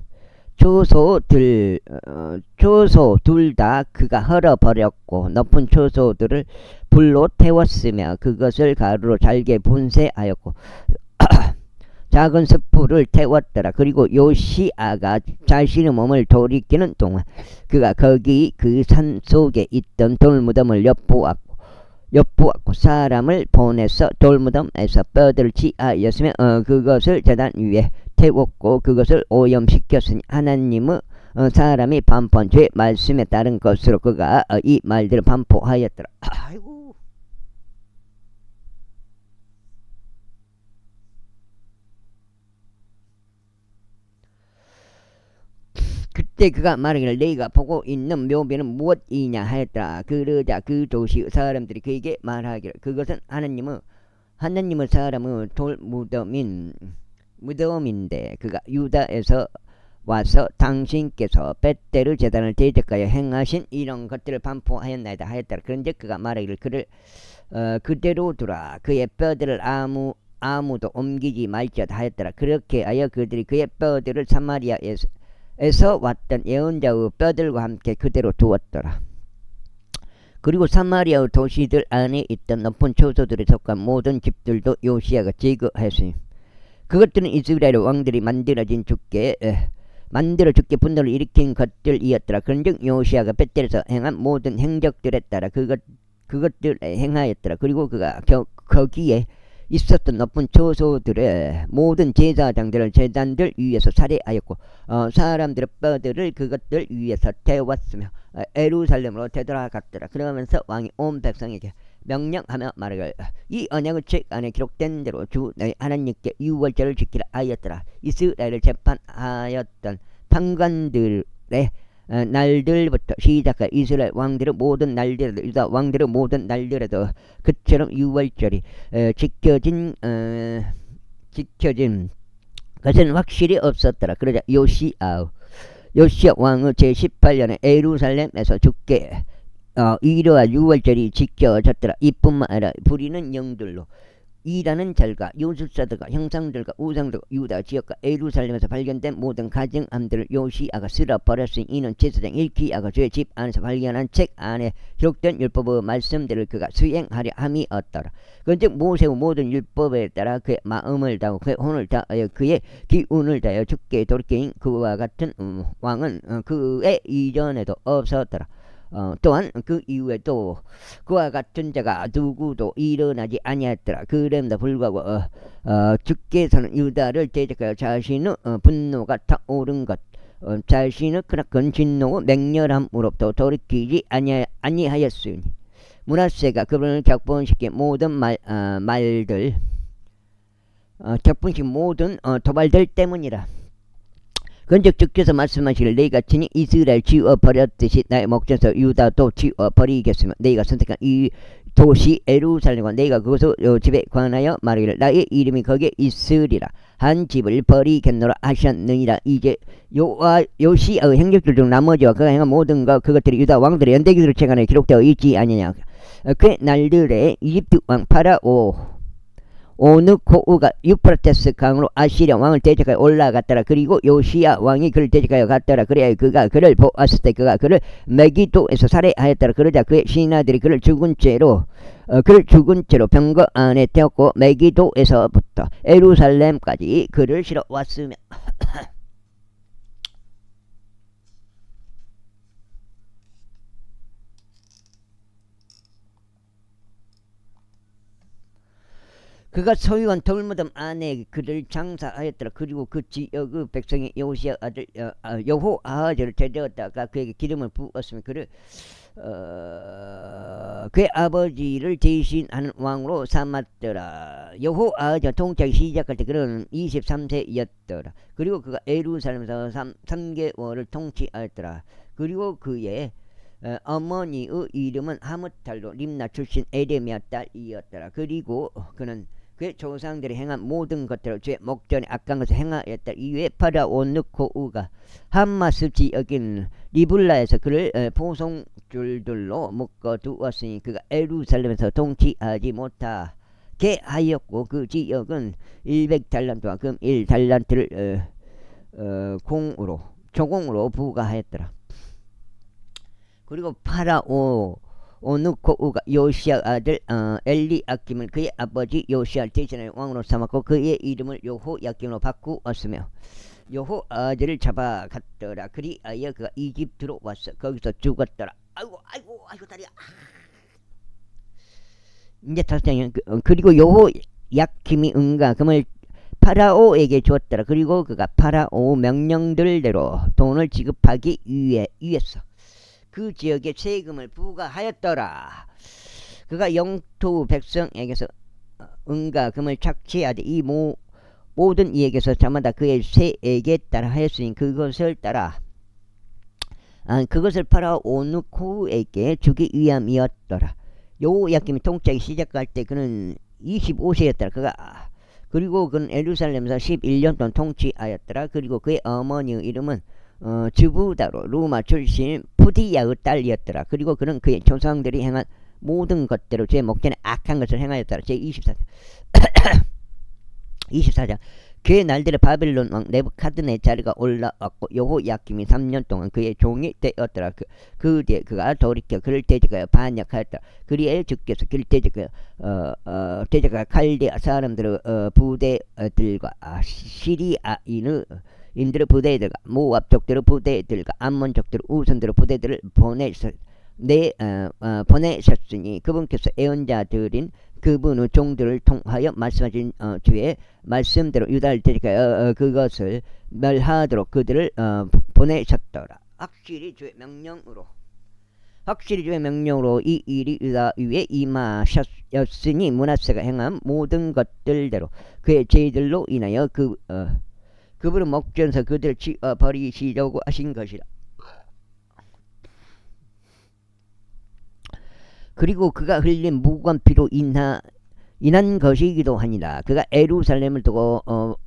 다 그가 헐어버렸고 높은 초소들을 불로 태웠으며 그것을 가루로 잘게 분쇄하였고 작은 숯불을 태웠더라. 그리고 요시아가 자신의 몸을 돌이키는 동안 그가 거기 그 산 속에 있던 돌무덤을 엿보았고 사람을 보내서 돌무덤에서 뼈들을 취하였으며 그것을 제단 위에 태웠고 그것을 오염시켰으니 하나님의 사람이 반포한 죄 말씀에 따른 것으로 그가 이 말들을 반포하였더라. 아이고. 그때 그가 말하기를 내가 보고 있는 묘비는 무엇이냐 하였더라. 그러자 그 도시의 사람들이 그에게 말하기를 그것은 하나님의 사람의 돌 무덤인데 그가 유다에서 와서 당신께서 벳데르 제단을 대적하여 행하신 이런 것들을 반포하였나이다 하였더라. 그런데 그가 말하기를 그를 그대로 두라. 그의 뼈들을 아무도 옮기지 말지어다 하였더라. 그렇게 하여 그들이 그의 뼈들을 사마리아에서 왔던 예언자의 뼈들과 함께 그대로 두었더라. 그리고 사마리아의 도시들 안에 있던 높은 초소들에 속한 모든 집들도 요시아가 제거하였으니 그것들은 이스라엘 왕들이 만들어 죽게 분노를 일으킨 것들이었더라. 그런즉 요시아가 벳델에서 행한 모든 행적들에 따라 그것들을 행하였더라. 그리고 그가 거기에 있었던 높은 초소들의 모든 제사장들을 제단들 위에서 살해하였고 사람들의 뼈들을 그것들 위에서 태웠으며 예루살렘으로 되돌아갔더라. 그러면서 왕이 온 백성에게 명령하며 말하기를 이 언약의 책 안에 기록된 대로 주 너희 하나님께 유월절을 지키라 하였더라. 이스라엘을 재판하였던 판관들의 날들부터 시작하여 이스라엘 왕들의 모든 날들에도 유다 왕들의 모든 날들에도 그처럼 유월절이 지켜진 것은 확실히 없었더라. 그러자 요시아 왕의 제18년에 예루살렘에서 죽게 이러한 유월절이 지켜졌더라. 이뿐만 아니라 부리는 영들로 일하는 자들과 요술사들과 형상들과 우상들과 유다 지역과 예루살렘에서 발견된 모든 가증함들을 요시아가 쓸어버렸으니 이는 제사장 일키야가 그의 집 안에서 발견한 책 안에 기록된 율법의 말씀들을 그가 수행하려 함이었더라. 그런즉 모세의 모든 율법에 따라 그의 마음을 다하고 그의 혼을 다하여 그의 기운을 다하여 죽게 돌이킨 그와 같은 왕은 그의 이전에도 없었더라. 또한 그 이후에도 그와 같은 자가 누구도 일어나지 아니하였더라. 그럼에도 불구하고 주께서는 유다를 대적하여 자신의 분노가 타오른 것 자신의 크나큰 진노와 맹렬함으로부터 돌이키지 아니하였으니 므낫세가 그분을 격분시킨 모든 말들 격분식 모든 도발들 때문이라. 그런즉 주께서 말씀하시기를 너희가 친히 이스라엘 지어버렸듯이 나의 목전에서 유다도 지어버리겠으며 너희가 선택한 이 도시 예루살렘과 너희가 그곳의 집에 관하여 말하기를 나의 이름이 거기에 있으리라 한 집을 버리겠노라 하셨느니라. 이제 요시아의 행적들 중 나머지와 그가 행한 모든 것 그것들이 유다 왕들의 연대기들 책안에 기록되어 있지 아니냐. 그 날들에 이집트 왕 파라오 오느코우가 유프라테스 강으로 아시리아 왕을 대적하여 올라갔더라. 그리고 요시야 왕이 그를 대적하여 갔더라. 그래야 그가 그를 보았을 때 그가 그를 메기도에서 살해하였더라. 그러자 그의 신하들이 그를 죽은 채로 병거 안에 태웠고 메기도에서부터 예루살렘까지 그를 실어왔으며 그가 소유한 돌무덤 안에 그를 장사하였더라. 그리고 그 지역의 백성이 요시야 아들 여호아하즈를 데려다가 그에게 기름을 부었으며 그를 그의 아버지를 대신하는 왕으로 삼았더라. 여호아하즈가 통치하기 시작할 때 그는 23세였더라. 그리고 그가 예루살렘에서 3개월을 통치하였더라. 그리고 그의 어머니의 이름은 하므탈로 림나 출신 에레미야 딸이었더라. 그리고 그는 그의 조상들이 행한 모든 것들을 죄 목전에 악한 것을 행하였다. 이후에 파라오 느코우가 함마스 지역인 리블라에서 그를 포송줄들로 묶어두었으니 그가 예루살렘에서 통치하지 못하게 하였고 그 지역은 100달란트와 금 1달란트를 조공으로 부과하였더라. 그리고 파라오 오느코우가 요시야 아들 엘리야김을 그의 아버지 요시야를 대신하여 왕으로 삼았고 그의 이름을 여호야김으로 바꾸었으며 여호아즈를 잡아갔더라. 그리하여 그가 이집트로 왔어. 거기서 죽었더라. 아이고 다리야. 이제 다시 그리고 여호야김이 은과 금을 파라오에게 주었더라. 그리고 그가 파라오 명령들대로 돈을 지급하기 위해서 그 지역에 세금을 부과하였더라. 그가 영토 백성에게서 은과 금을 착취하되 이 모든 이에게서 저마다 그의 세에게 따라 하였으니 그것을 파라오 오느코우에게 주기 위함이었더라. 여호야김이 통치하기 시작할 때 그는 25세였더라. 그리고 그는 예루살렘에서 11년 동안 통치하였더라. 그리고 그의 어머니의 이름은 주부다로 루마 출신 푸디야의 딸이었더라. 그리고 그는 그의 조상들이 행한 모든 것대로 제 목전에 악한 것을 행하였더라. 제24장 24장 그의 날들에 바빌론 왕 네부카드네자르가 올라왔고 여호야김이 3년 동안 그의 종이 되었더라. 그 뒤에 그가 돌이켜 그를 대적하여 반역하였다. 그리에 주께서 그를 대적하여 칼데아 사람들의 부대들과 시리아인의 인들의 부대들과 모압 족들의 부대들과 암몬 족들의 우선들의 부대들을 보내셨으니 그분께서 애언자들인 그분의 종들을 통하여 말씀하신 주의 말씀대로 유다를 대적하여 그것을 멸하도록 그들을 보내셨더라. 확실히 주의 명령으로 이 일이 유다 위에 임하셨으니 므낫세가 행한 모든 것들대로 그의 죄들로 인하여 그분은 목전에서 그들을 버리시려고 하신 것이라. 그리고 그가 흘린 무고한 피로 인한 것이기도 하니라. 그가 예루살렘을 두고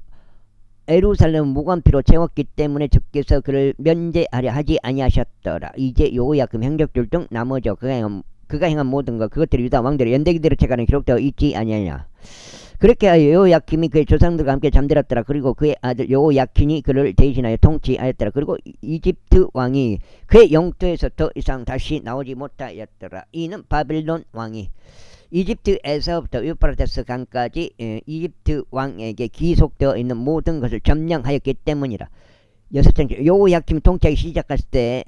예루살렘 무고한 피로 채웠기 때문에 주께서 그를 면제하려 하지 아니하셨더라. 이제 여호야김 행적들 중 나머지 그가 행한 모든 것 그것들이 유다 왕들의 연대기들의 책안에 기록되어 있지 아니하냐. 그렇게 하여 여호야김이 그의 조상들과 함께 잠들었더라. 그리고 그의 아들 여호야킨이 그를 대신하여 통치하였더라. 그리고 이집트 왕이 그의 영토에서 더 이상 다시 나오지 못하였더라. 이는 바빌론 왕이 이집트에서부터 유프라테스 강까지 이집트 왕에게 기속되어 있는 모든 것을 점령하였기 때문이라. 6장 여호야김이 통치하기 시작했을 때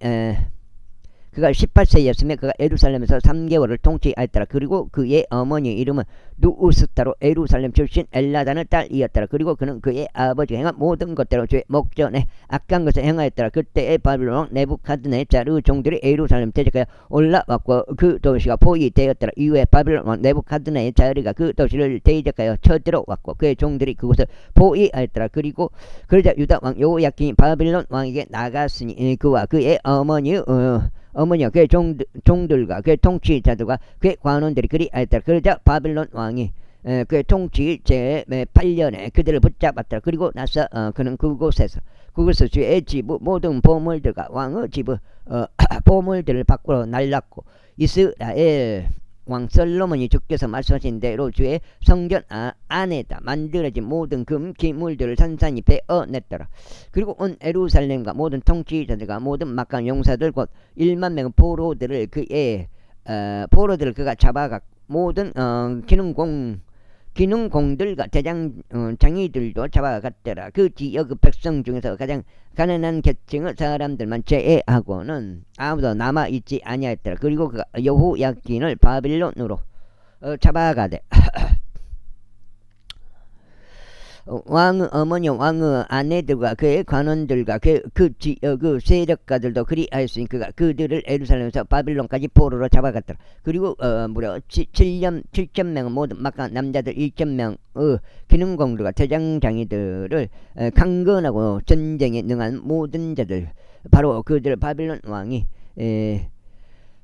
그가 18세였으며 그가 예루살렘에서 3개월을 통치하였더라. 그리고 그의 어머니 이름은 누우스타로 예루살렘 출신 엘라단의 딸이었더라. 그리고 그는 그의 아버지 행한 모든 것대로 주의 목전에 악한 것을 행하였더라. 그때의 바빌론 왕 네부카드네자르 종들이 예루살렘 대적하여 올라왔고 그 도시가 포위되었더라. 이후에 바빌론 왕 네부카드네자르가 그 도시를 대적하여 쳐들어왔고 그의 종들이 그곳을 포위하였더라. 그리고 그러자 유다 왕 요야킨이 바빌론 왕에게 나갔으니 그와 그의 어머니와 그의 종들과 그의 통치자들과 그의 관원들이 그리하였더라. 그러자 바빌론 왕이 그의 통치 제 8년에 그들을 붙잡았더라. 그리고 나서 그는 그곳에서 주의 지부 모든 보물들과 왕의 지부 보물들을 밖으로 날랐고 이스라엘 왕 솔로몬이 주께서 말씀하신 대로 주의 성전 안에다 만들어진 모든 금 기물들을 산산히 베어냈더라. 그리고 온 예루살렘과 모든 통치자들과 모든 막강 용사들 곧 1만 명의 포로들을 그가 잡아갔고 모든 기능공들과 장이들도 잡아갔더라. 그 지역 그 백성 중에서 가장 가난한 계층의 사람들만 제외하고는 아무도 남아있지 아니하였더라. 그리고 그가 여호야킨을 바빌론으로 잡아가되 왕의 어머니 왕의 아내들과 그의 관원들과 그 지역 그 세력가들도 그리하였으니 그가 그들을 예루살렘에서 바빌론까지 포로로 잡아갔더라. 그리고 무려 7,000명의 모든 막강 남자들 1,000명의 기능공들과 대장장이들을 강건하고 전쟁에 능한 모든 자들 바로 그들을 바빌론 왕이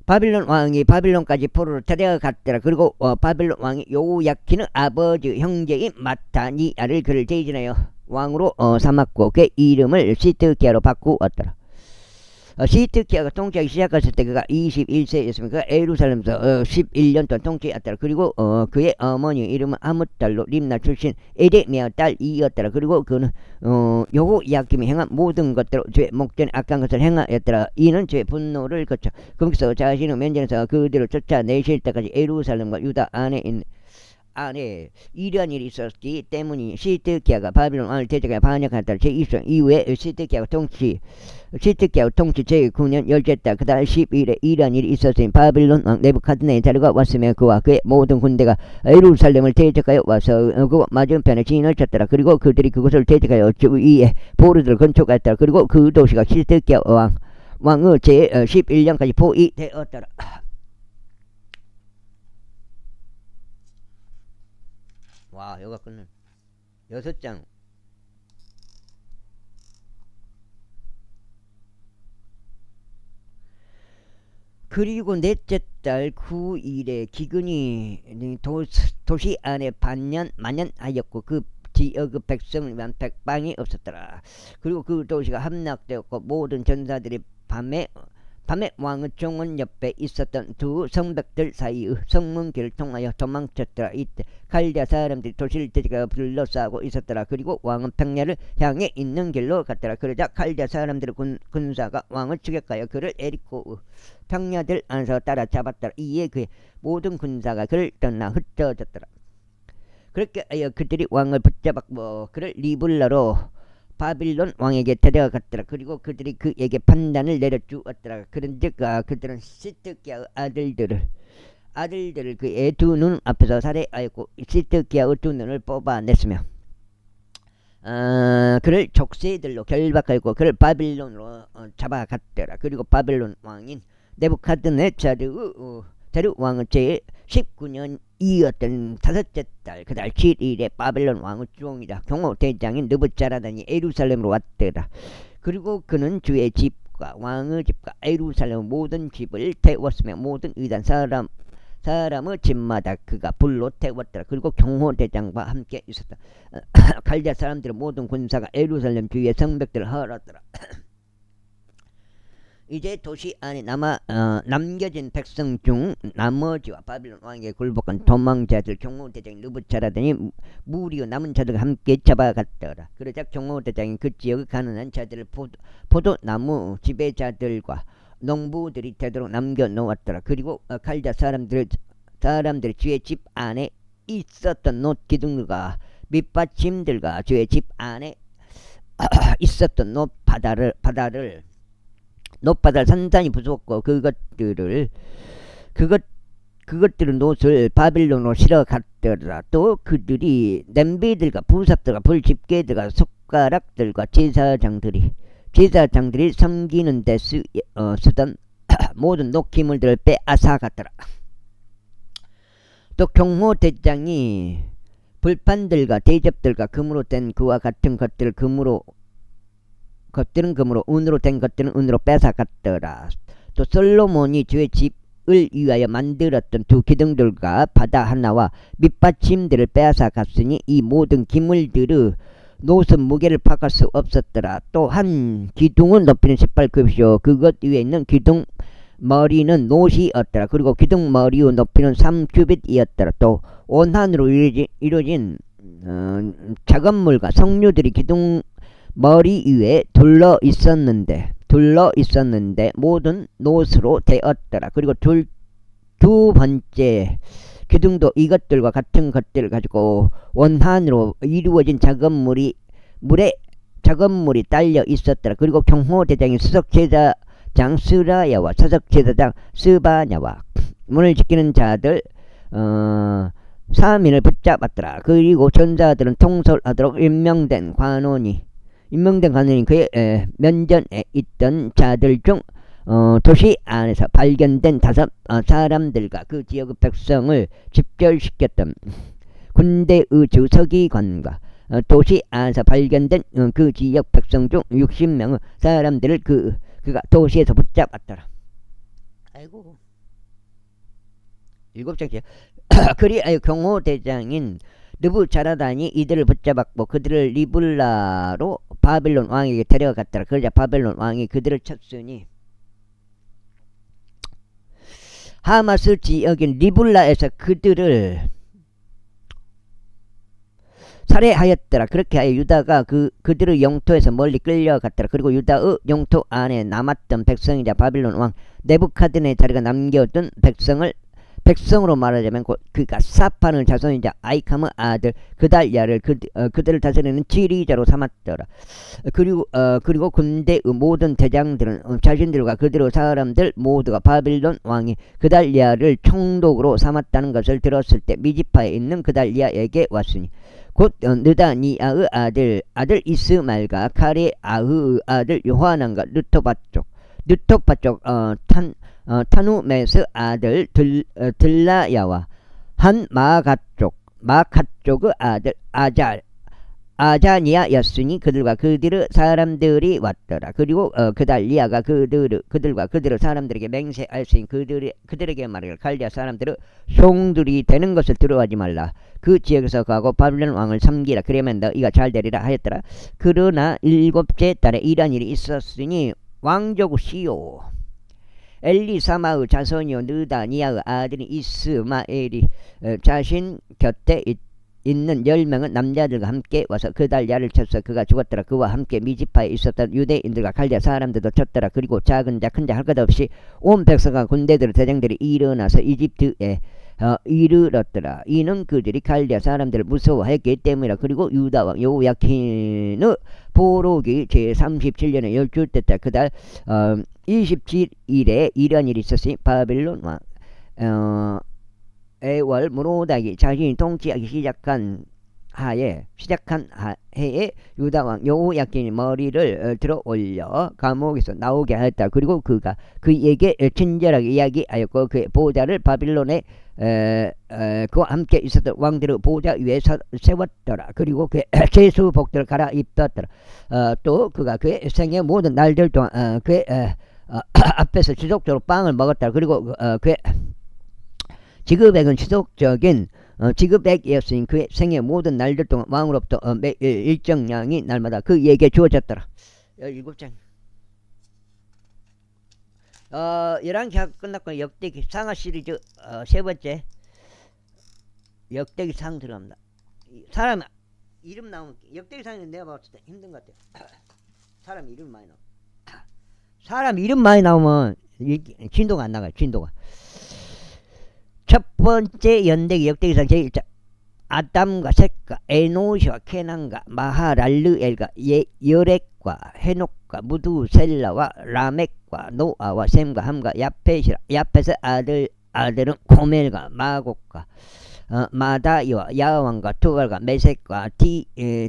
바빌론까지 포로로 데려갔더라. 그리고 바빌론 왕이 요야킨의 아버지 형제인 마타니아를 그를 대신하여 왕으로 삼았고 그의 이름을 시드기야로 바꾸었더라. 시드기야가 통치하기 시작했을 때 그가 21세였으면 그가 예루살렘에서 11년 동안 통치했더라. 그리고 그의 어머니 이름은 아무달로 림나 출신 에데미야 딸이었더라. 그리고 그는 여호야김이 행한 모든 것대로 죄 목전에 악한 것을 행하였더라. 이는 죄 분노를 거쳐 거기서 자신의 면전에서 그들을 쫓아내실 때까지 예루살렘과 유다 안에 이러한 일이 있었기 때문에 시드기야가 바빌론 왕을 대적하여 반역하였다. 제2절 이후에 시드기야가 통치 제9년 열째 달 그달 10일에 이러한 일이 있었으니 바빌론 왕 네부카드네자르가 왔으며 그와 그의 모든 군대가 예루살렘을 대적하여 와서 그 맞은편에 진을 쳤더라. 그리고 그들이 그곳을 대적하여 주위에 포로들을 건축하였더라. 그리고 그 도시가 시드기야 왕의 제 11년까지 포위되었더라. 와, 여기가 끝는 6장. 그리고 넷째 달 9일에 기근이 도시 안에 만연하였고 그 지역 그 백성을 위한 백방이 없었더라. 그리고 그 도시가 함락되었고 모든 전사들이 밤에 왕의 정원 옆에 있었던 두 성벽들 사이의 성문길을 통하여 도망쳤더라. 이때 칼디아 사람들이 도시를 대적하여 둘러싸고 있었더라. 그리고 왕은 평야를 향해 있는 길로 갔더라. 그러자 칼디아 사람들의 군사가 왕을 추격하여 그를 에리코 평야들 안에서 따라잡았더라. 이에 그의 모든 군사가 그를 떠나 흩어졌더라. 그렇게 하여 그들이 왕을 붙잡았고 그를 리블라로 바빌론 왕에게 데려갔더라. 그리고 그들이 그에게 판단을 내려주었더라. 그런즉 그들은 시드기야의 아들들을 그의 두 눈 앞에서 살해하였고 시드기야의 두 눈을 뽑아냈으며 그를 족쇄들로 결박하였고 그를 바빌론으로 잡아갔더라. 그리고 바빌론 왕인 네부카드네자르 왕은 제 19년이었던 5째 달 그달 7일에 바빌론 왕의 주홍이다 경호 대장인 느부자라단이 예루살렘으로 왔더라. 그리고 그는 주의 집과 왕의 집과 예루살렘 모든 집을 태웠으며 모든 의단 사람의 집마다 그가 불로 태웠더라. 그리고 경호 대장과 함께 있었다. 갈대 사람들의 모든 군사가 예루살렘 주위의 성벽들을 헐었더라. 이제 도시 안에 남겨진 백성 중 나머지와 바빌론 왕에게 굴복한 도망자들 경호대장인 느부자라단이 무리와 남은 자들과 함께 잡아갔더라. 그러자 경호대장이 그 지역의 가난한 자들을 포도나무 지배자들과 농부들이 되도록 남겨놓았더라. 그리고 칼자 사람들이 주의 집 안에 있었던 놋기둥들과 밑받침들과 주의 집 안에 있었던 놋바다를 높바다 산산이 부수었고 그것들은 노을 바빌론으로 실어갔더라. 또 그들이 냄비들과 부삽들과 불집게들과 숟가락들과 제사장들이 섬기는 데 쓰던 모든 녹기물들을 빼앗아갔더라. 또 경호대장이 불판들과 대접들과 금으로 된 그와 같은 것들은 금으로 은으로 된 것들은 은으로 뺏어갔더라. 또 솔로몬이 주의 집을 위하여 만들었던 두 기둥들과 바다 하나와 밑받침들을 빼앗아갔으니 이 모든 기물들의 노선 무게를 파악할 수 없었더라. 또 한 기둥은 높이는 18규빗이요 그것 위에 있는 기둥 머리는 노시였더라. 그리고 기둥 머리의 높이는 3규빗이었더라. 또 원한으로 이루어진 작업물과 석류들이 기둥 머리 위에 둘러 있었는데 모든 노스로 되었더라. 그리고 두 번째 기둥도 이것들과 같은 것들을 가지고 원한으로 이루어진 작업물이 딸려 있었더라. 그리고 경호대장이 수석제사장 스라야와 사석제사장 스바냐와 문을 지키는 자들 3인을 붙잡았더라. 그리고 전사들은 통솔하도록 임명된 관원이 그의 면전에 있던 자들 중 도시 안에서 발견된 5 사람들과 그 지역의 백성을 집결시켰던 군대의 주서기관과 도시 안에서 발견된 그 지역 백성 중 60명의 사람들을 그가 도시에서 붙잡았더라. 아이고 7장째 그리하여 경호대장인 느부자라단이 이들을 붙잡았고 그들을 리블라로 바빌론 왕에게 데려갔더라. 그러자 바빌론 왕이 그들을 쳤으니 하마스 지역인 리블라에서 그들을 살해하였더라. 그렇게 하여 유다가 그들의 영토에서 멀리 끌려갔더라. 그리고 유다의 영토 안에 남았던 백성이자 바빌론 왕 네부카드네자르가 남겨둔 백성으로 말하자면 그가 사판의 자손이자 아이캄의 아들 그달랴를 그들을 다스리는 지리자로 삼았더라. 그리고 군대의 모든 대장들은 자신들과 그들의 사람들 모두가 바빌론 왕이 그달랴를 총독으로 삼았다는 것을 들었을 때 미지파에 있는 그달랴에게 왔으니 곧 느다니아의 아들 이스마엘과 가레아의 아들 요하난과 느토파 쪽 타누메스 아들 들라야와 한 마아카 쪽의 아들 아자니아였으니 그들과 그들의 사람들이 왔더라. 그리고 그달리아가 그들과 그들의 사람들에게 맹세하였으니 그들에게 말하기를 갈대아 사람들의 송들이 되는 것을 두려워하지 말라. 그 지역에서 가고 바빌론 왕을 섬기라. 그러면 너희가 잘 되리라 하였더라. 그러나 7째 달에 이런 일이 있었으니 왕족시요 엘리사마의 자손이요 느다니아의 아들인 이스마엘이 자신 곁에 있는 10명의 남자들과 함께 와서 그달랴를 쳤어. 그가 죽었더라. 그와 함께 미지파에 있었던 유대인들과 갈대아 사람들도 쳤더라. 그리고 작은 자 큰 자 할 것 없이 온 백성과 군대들 대장들이 일어나서 이집트에 이르렀더라. 이는 그들이 갈대아 사람들을 무서워했기 때문이라. 그리고 유다왕 여호야킨의 보록이 제37년에 12째 달 그달 27일에 이런 일이 있었으니 바빌론 왕 애월 무로닥이 자신이 통치하기 시작한 해에 유다왕 여호야킨이 머리를 들어 올려 감옥에서 나오게 하였다. 그리고 그가 그에게 친절하게 이야기하였고 그의 보좌를 바빌론에 그와 함께 있었던 왕들의 보좌 위에 세웠더라. 그리고 그의 제수복들을 갈아입혔더라. 또 그가 그의 생애 모든 날들 동안 그의 앞에서 지속적으로 빵을 먹었다. 그리고 그의 지급액은 지속적인 지급액이었으니 그의 생애 모든 날들 동안 왕으로부터 매일 일정량이 날마다 그에게 주어졌더라. 17장 11개 끝났고 역대기 상하 시리즈 세 번째 역대기 상 들어갑니다. 사람 이름 나오면 역대기 상은 내가 봤을 때 힘든 것 같아요. 사람 이름 많이 나와. 사람 이름 많이 나오면 진도가 안 나가요. 진도가. 첫 번째 역대기상 제1장 아담과 셋과 에노시와 케난과 마하랄르엘과 여렉과 헤녹과 마곡과 무두셀라와 라멕과 노아와 셈과 함과 야펫이라. 야펫의 아들은 고멜과 마곡과 마다이와 야왕과 투발과 메섹과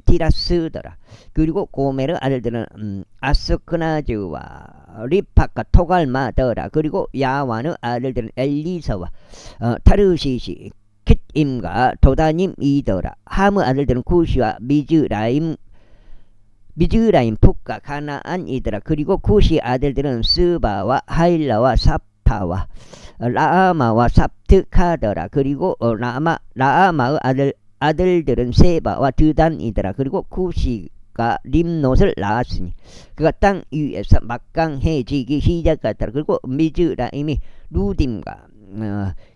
티라스더라. 그리고 고멜의 아들들은 아스크나즈와 리팍과 토갈마더라. 그리고 야완의 아들들은 엘리사와 타르시시 킷임과 도다님이더라. 함의 아들들은 쿠시와 미즈라임 푹과 가나안이더라. 그리고 쿠시 아들들은 스바와 하일라와 삽타와 라아마와 삽트카더라. 그리고 라아마의 아들들은 세바와 드단이더라. 그리고 쿠시가 림롯을 낳았으니 그가 땅 위에서 막강해지기 시작하더라. 그리고 미즈라임이 루딤과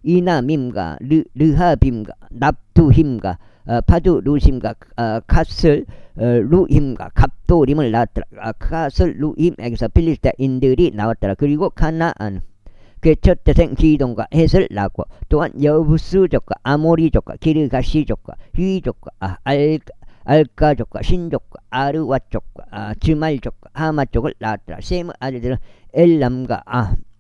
이나밈과 르하빔과 납두힘과 파두루심과 카슬 루힘과 갑도림을 낳았더라. 카슬 루힘에게서 필리스타인들이 나왔더라. 그리고 가나안 그의 첫 태생 기동과 헷을 낳고 또한 여부스족과 아모리족과 기르가시족과 휘족과 알가족과 신족과 아르와족과 즈말족과 하마족을 낳았더라. 셈의 아들들은 엘람과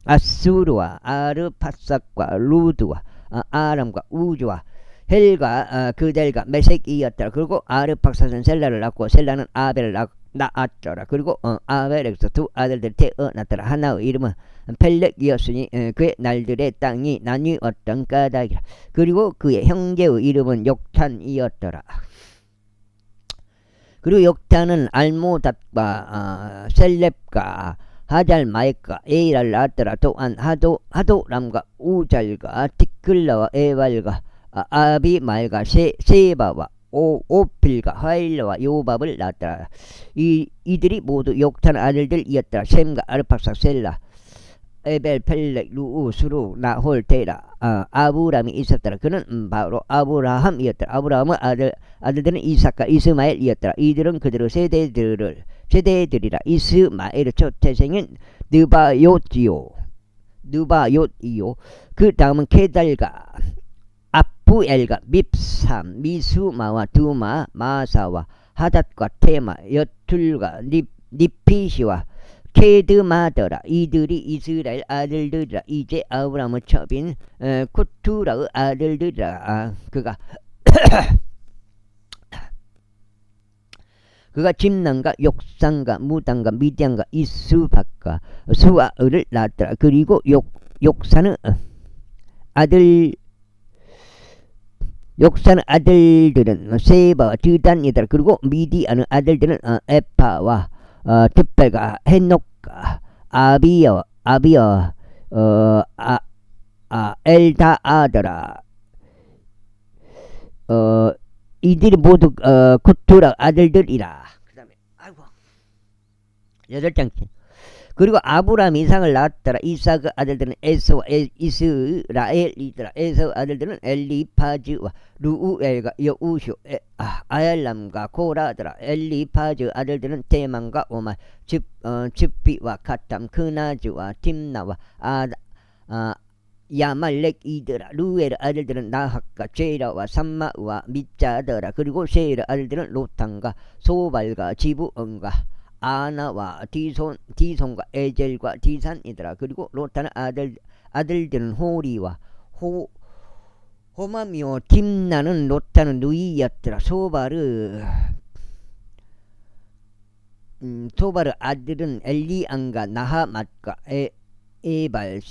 아수르와 아르파삭과 루드와 아람과 우주와 헬과 그델과 메색이었더라. 그리고 아르팍사는 셀라를 낳고 셀라는 아벨을 낳았더라. 그리고 아벨에게서 두 아들들이 태어났더라. 하나의 이름은 펠렉이었으니 그의 날들의 땅이 나뉘었던 까닭이라. 그리고 그의 형제의 이름은 욕탄이었더라. 그리고 욕탄은 알모닷과 셀렙과 하잘마액과 에이라를 낳았더라. 또한 하도람과 우잘과 티클라와 에발과 아비말과 세바와 오필과 하일라와 요밥을 낳았더라. 이들이 모두 욕탄 아들들이었더라. 셈과 아르팍삭 셀라 에벨 펠렉 루우 수루 나홀 테라 아브람이 있었더라. 그는 바로 아브라함이었더라. 아브라함의 아들들은 이삭과 이스마엘이었더라. 이들은 그들의 세대들이라. 이스마엘의 첫 태생은 느바요이요. 그 다음은 케달과 아프엘과 밉삼 미수마와 두마 마사와 하닷과 테마 여툴과 니피시와 케드마더라. 이들이 이스라엘 아들들이라. 이제 아브라함의 첩인 쿠투라의 아들들이라. 그가 짐난과 욕산과 무단과 미디안과 이스박과 수아을 낳았더라. 그리고 욕산의 아들들은 세바와 드단이더라. 그리고 미디안의 아들들은 에파와 특별과 헤녹과 아비야 엘다아더라. 이들이 모두 쿠투라 아들들이라. 그 다음에 아이고 8장. 그리고 아브라함이 이삭을 낳았더라. 이삭의 아들들은 에서와 이스라엘이더라. 에서의 아들들은 엘리파즈와 루우엘과 여우쇼 아얄람과 고라더라. 엘리파즈의 아들들은 테만과 오말 즈피와 카탐 그나즈와 팀나와 야말렉이더라. 루엘의 아들들은 나학과 제라와 삼마와 미자더라. 그리고 셰일의 아들들은 로탄과 소발과 지부언과 아나와 디손과 에젤과 디산이더라. 그리고 로탄의 아들들은 호리와 호마미오 팀나는 로탄의 누이였더라. 소발의 아들은 엘리안과 나하맛과 에발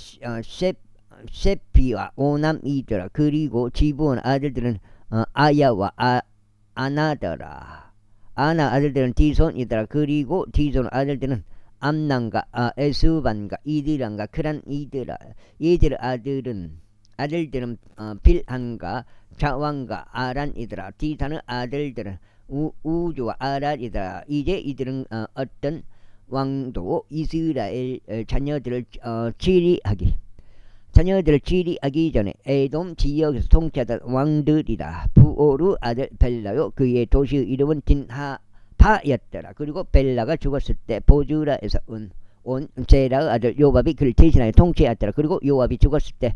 세피와 오남이더라. 그리고 지부온 아들들은 아야와 아나더라. 아나 아들들은 디손이더라. 그리고 디손 아들들은 암난과 에스반과 이디란과 크란이더라. 이들의 아들들은 빌한과 자왕과 아란이더라. 디산의 아들들은 우주와 아란이더라. 이제 이들은 어떤 왕도 이스라엘 자녀들을 치리하기 전에 에돔 지역에서 통치하던 왕들이라. 부오르 아들 벨라요. 그의 도시의 이름은 딘하파였더라. 그리고 벨라가 죽었을 때 보즈라에서 온 제라의 아들 요압이 그를 대신하여 통치하였더라. 그리고 요압이 죽었을 때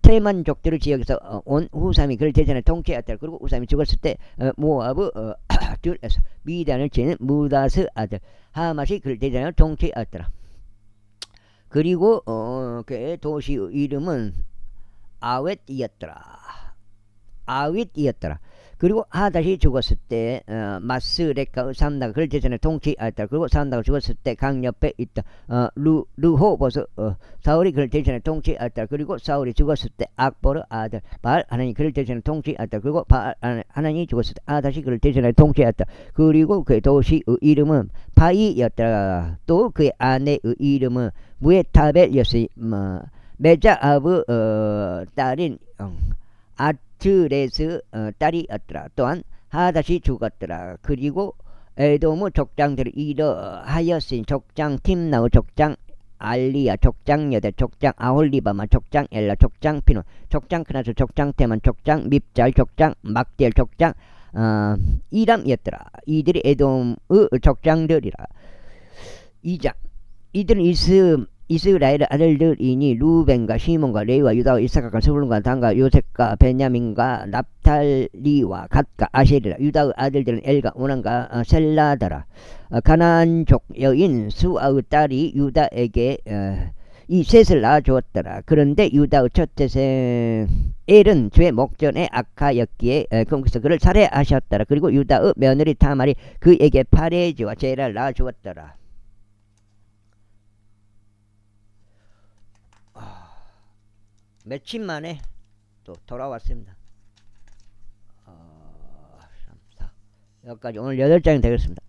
테만족들을 지역에서 온 후삼이 그를 대신하여 통치하였더라. 그리고 후삼이 죽었을 때 모압의 둘에서 미단을 지는 무다스 아들 하맛이 그를 대신하여 통치하였더라. 그리고 그 도시의 이름은 아윗이었더라. 그리고 하닷이 죽었을 때 마스렉과 삼나가 그를 대신하여 통치하였더라. 그리고 삼나가 죽었을 때 강 옆에 있다 르호보스 사울이 그를 대신하여 통치하였더라. 그리고 사울이 죽었을 때 악보르 아들 바알 하나니 그를 대신하여 통치하였더라. 그리고 바알 하나니 죽었을 때 하닷이 그를 대신하여 통치하였더라. 그리고 그 도시의 이름은 바이였더라. 또 그의 아내의 이름은 무에타벨이었으니 메자압의 딸인 아트레스 딸이었더라. 또한 하닷이 죽었더라. 그리고 에돔의 족장들을 이러하였으니 족장 팀나우 족장 알리야 족장 여대 족장 아홀리바마 족장 엘라 족장 피노 족장 크나스 족장 테만 족장 밉잘 족장 막델 족장 이람이었더라. 이들이 에돔의 족장들이라. 2장 이들은 이스라엘의 아들들이니 루벤과 시몬과 레위와 유다와 이사카과 스불론과 단과 요셉과 베냐민과 납탈리와 갓과 아셀이라. 유다의 아들들은 엘과 오난과 셀라다라. 가나안족 여인 수아의 딸이 유다에게 이 셋을 낳아주었더라. 그런데 유다의 첫째생 엘은 죄 목전에 악하였기에 그래서 그를 살해하셨더라. 그리고 유다의 며느리 타말이 그에게 파레즈와 제라를 낳아주었더라. 며칠 만에 또 돌아왔습니다. 3, 4 여기까지 오늘 8장이 되겠습니다.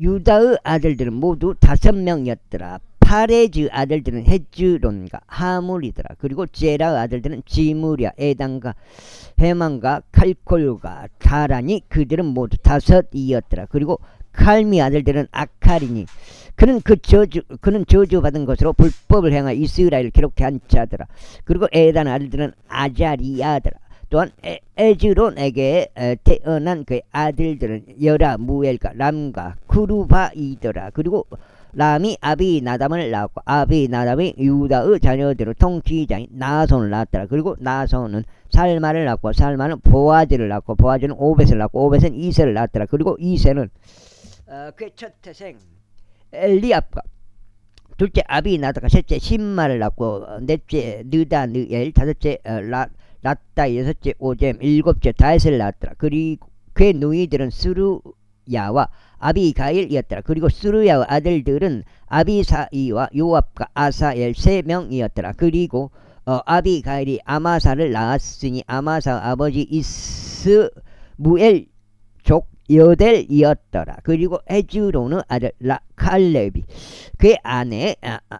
유다의 아들들은 모두 5명이었더라. 파레즈 아들들은 헤즈론과 하물이더라. 그리고 제라의 아들들은 지무랴 에단과 헤만과 칼콜과 다라니 그들은 모두 5이었더라. 그리고 칼미 아들들은 아칼이니 그는 저주받은 것으로 불법을 행하여 이스라엘을 기록해 한 자더라. 그리고 에단 아들들은 아자리아더라. 또한 에즈론에게 태어난 그의 아들들은 여라 무엘과 람과 쿠루바이더라. 그리고 람이 아비나답을 낳았고 아비나답이 유다의 자녀들을 통치자인 나손을 낳았더라. 그리고 나손은 살마를 낳고 살마는 보아즈를 낳고 보아즈는 오벳을 낳고 오벳은 이세를 낳았더라. 그리고 이세는 그의 첫 태생 엘리압과 둘째 아비나답과 셋째 신마를 낳고 넷째 느다느엘 다섯째 라따 여섯째 오젬 일곱째 다윗을 낳았더라. 그리고 그의 누이들은 스루야와 아비가일이었더라. 그리고 스루야의 아들들은 아비사이와 요압과 아사엘 3명이었더라. 그리고 아비가일이 아마사를 낳았으니 아마사 아버지 이스무엘 족 여델이었더라. 그리고 헤즈론의 아들 칼렙이 그의 아내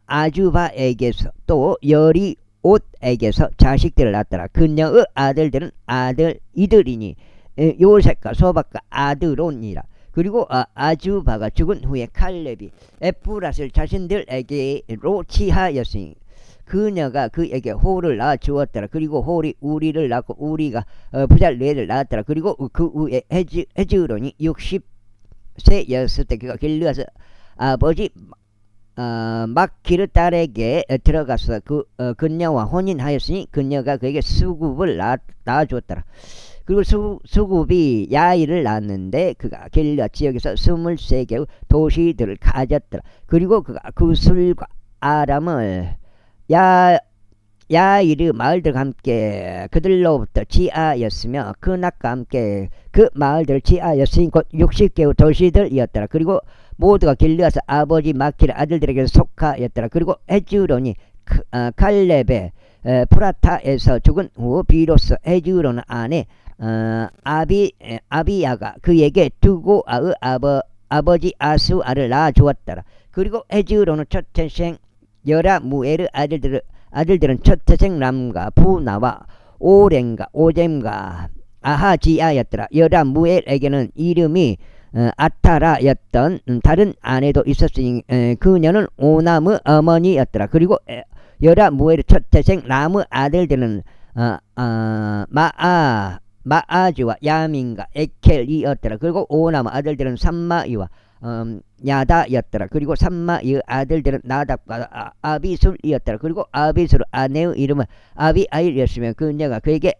아주바에게서 또 열이 옷에게서 자식들을 낳았더라. 그녀의 아들들은 이들이니 요셉과 소박과 아드론이라. 그리고 아주바가 죽은 후에 칼렙이 에프랏을 자신들에게로 취하였으니 그녀가 그에게 홀을 낳아 주었더라. 그리고 홀이 우리를 낳고 우리가 부잘레를 낳았더라. 그리고 그 후에 헤즈론이 60세였을 때 그가 길르앗의 아버지 마키르 딸에게 들어가서 그녀와 혼인하였으니 그녀가 그에게 수굽을 낳아주었더라. 그리고 수굽이 야일을 낳았는데 그가 길르앗 지역에서 23개의 도시들을 가졌더라. 그리고 그가 구술과 아람을 야일의 마을들과 함께 그들로부터 지하였으며 그낙과 함께 그 마을들을 지하였으니 곧 60개의 도시들이었더라. 그리고 모두가 길르앗의 아버지 마키르 아들들에게 속하였더라. 그리고 헤즈론이 칼렙의 프라타에서 죽은 후 비로소 헤즈론 안에 아비야가 그에게 두고아의 아버지 아수아를 낳아주었더라. 그리고 헤즈론의 첫째생 여라무엘의 아들들은 첫째생 람과 부나와 오렌과 오젬과 아하지아였더라. 여라무엘에게는 이름이 아타라였던 다른 아내도 있었으니 그녀는 오남의 어머니였더라. 그리고 여라무엘의 첫 태생 람의 아들들은 마아즈와 야민과 에켈이었더라. 그리고 오남의 아들들은 삼마이와 야다였더라. 그리고 삼마이의 아들들은 나답과 아비술이었더라. 그리고 아비술 아내의 이름은 아비아일이었으며 그녀가 그에게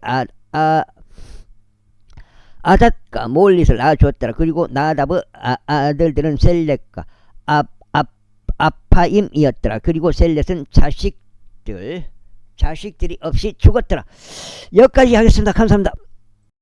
아닷과 몰릿을 낳아주었더라. 그리고 나답의 아들들은 셀렛과 아파임이었더라. 그리고 셀렛은 자식들이 없이 죽었더라. 여기까지 하겠습니다. 감사합니다.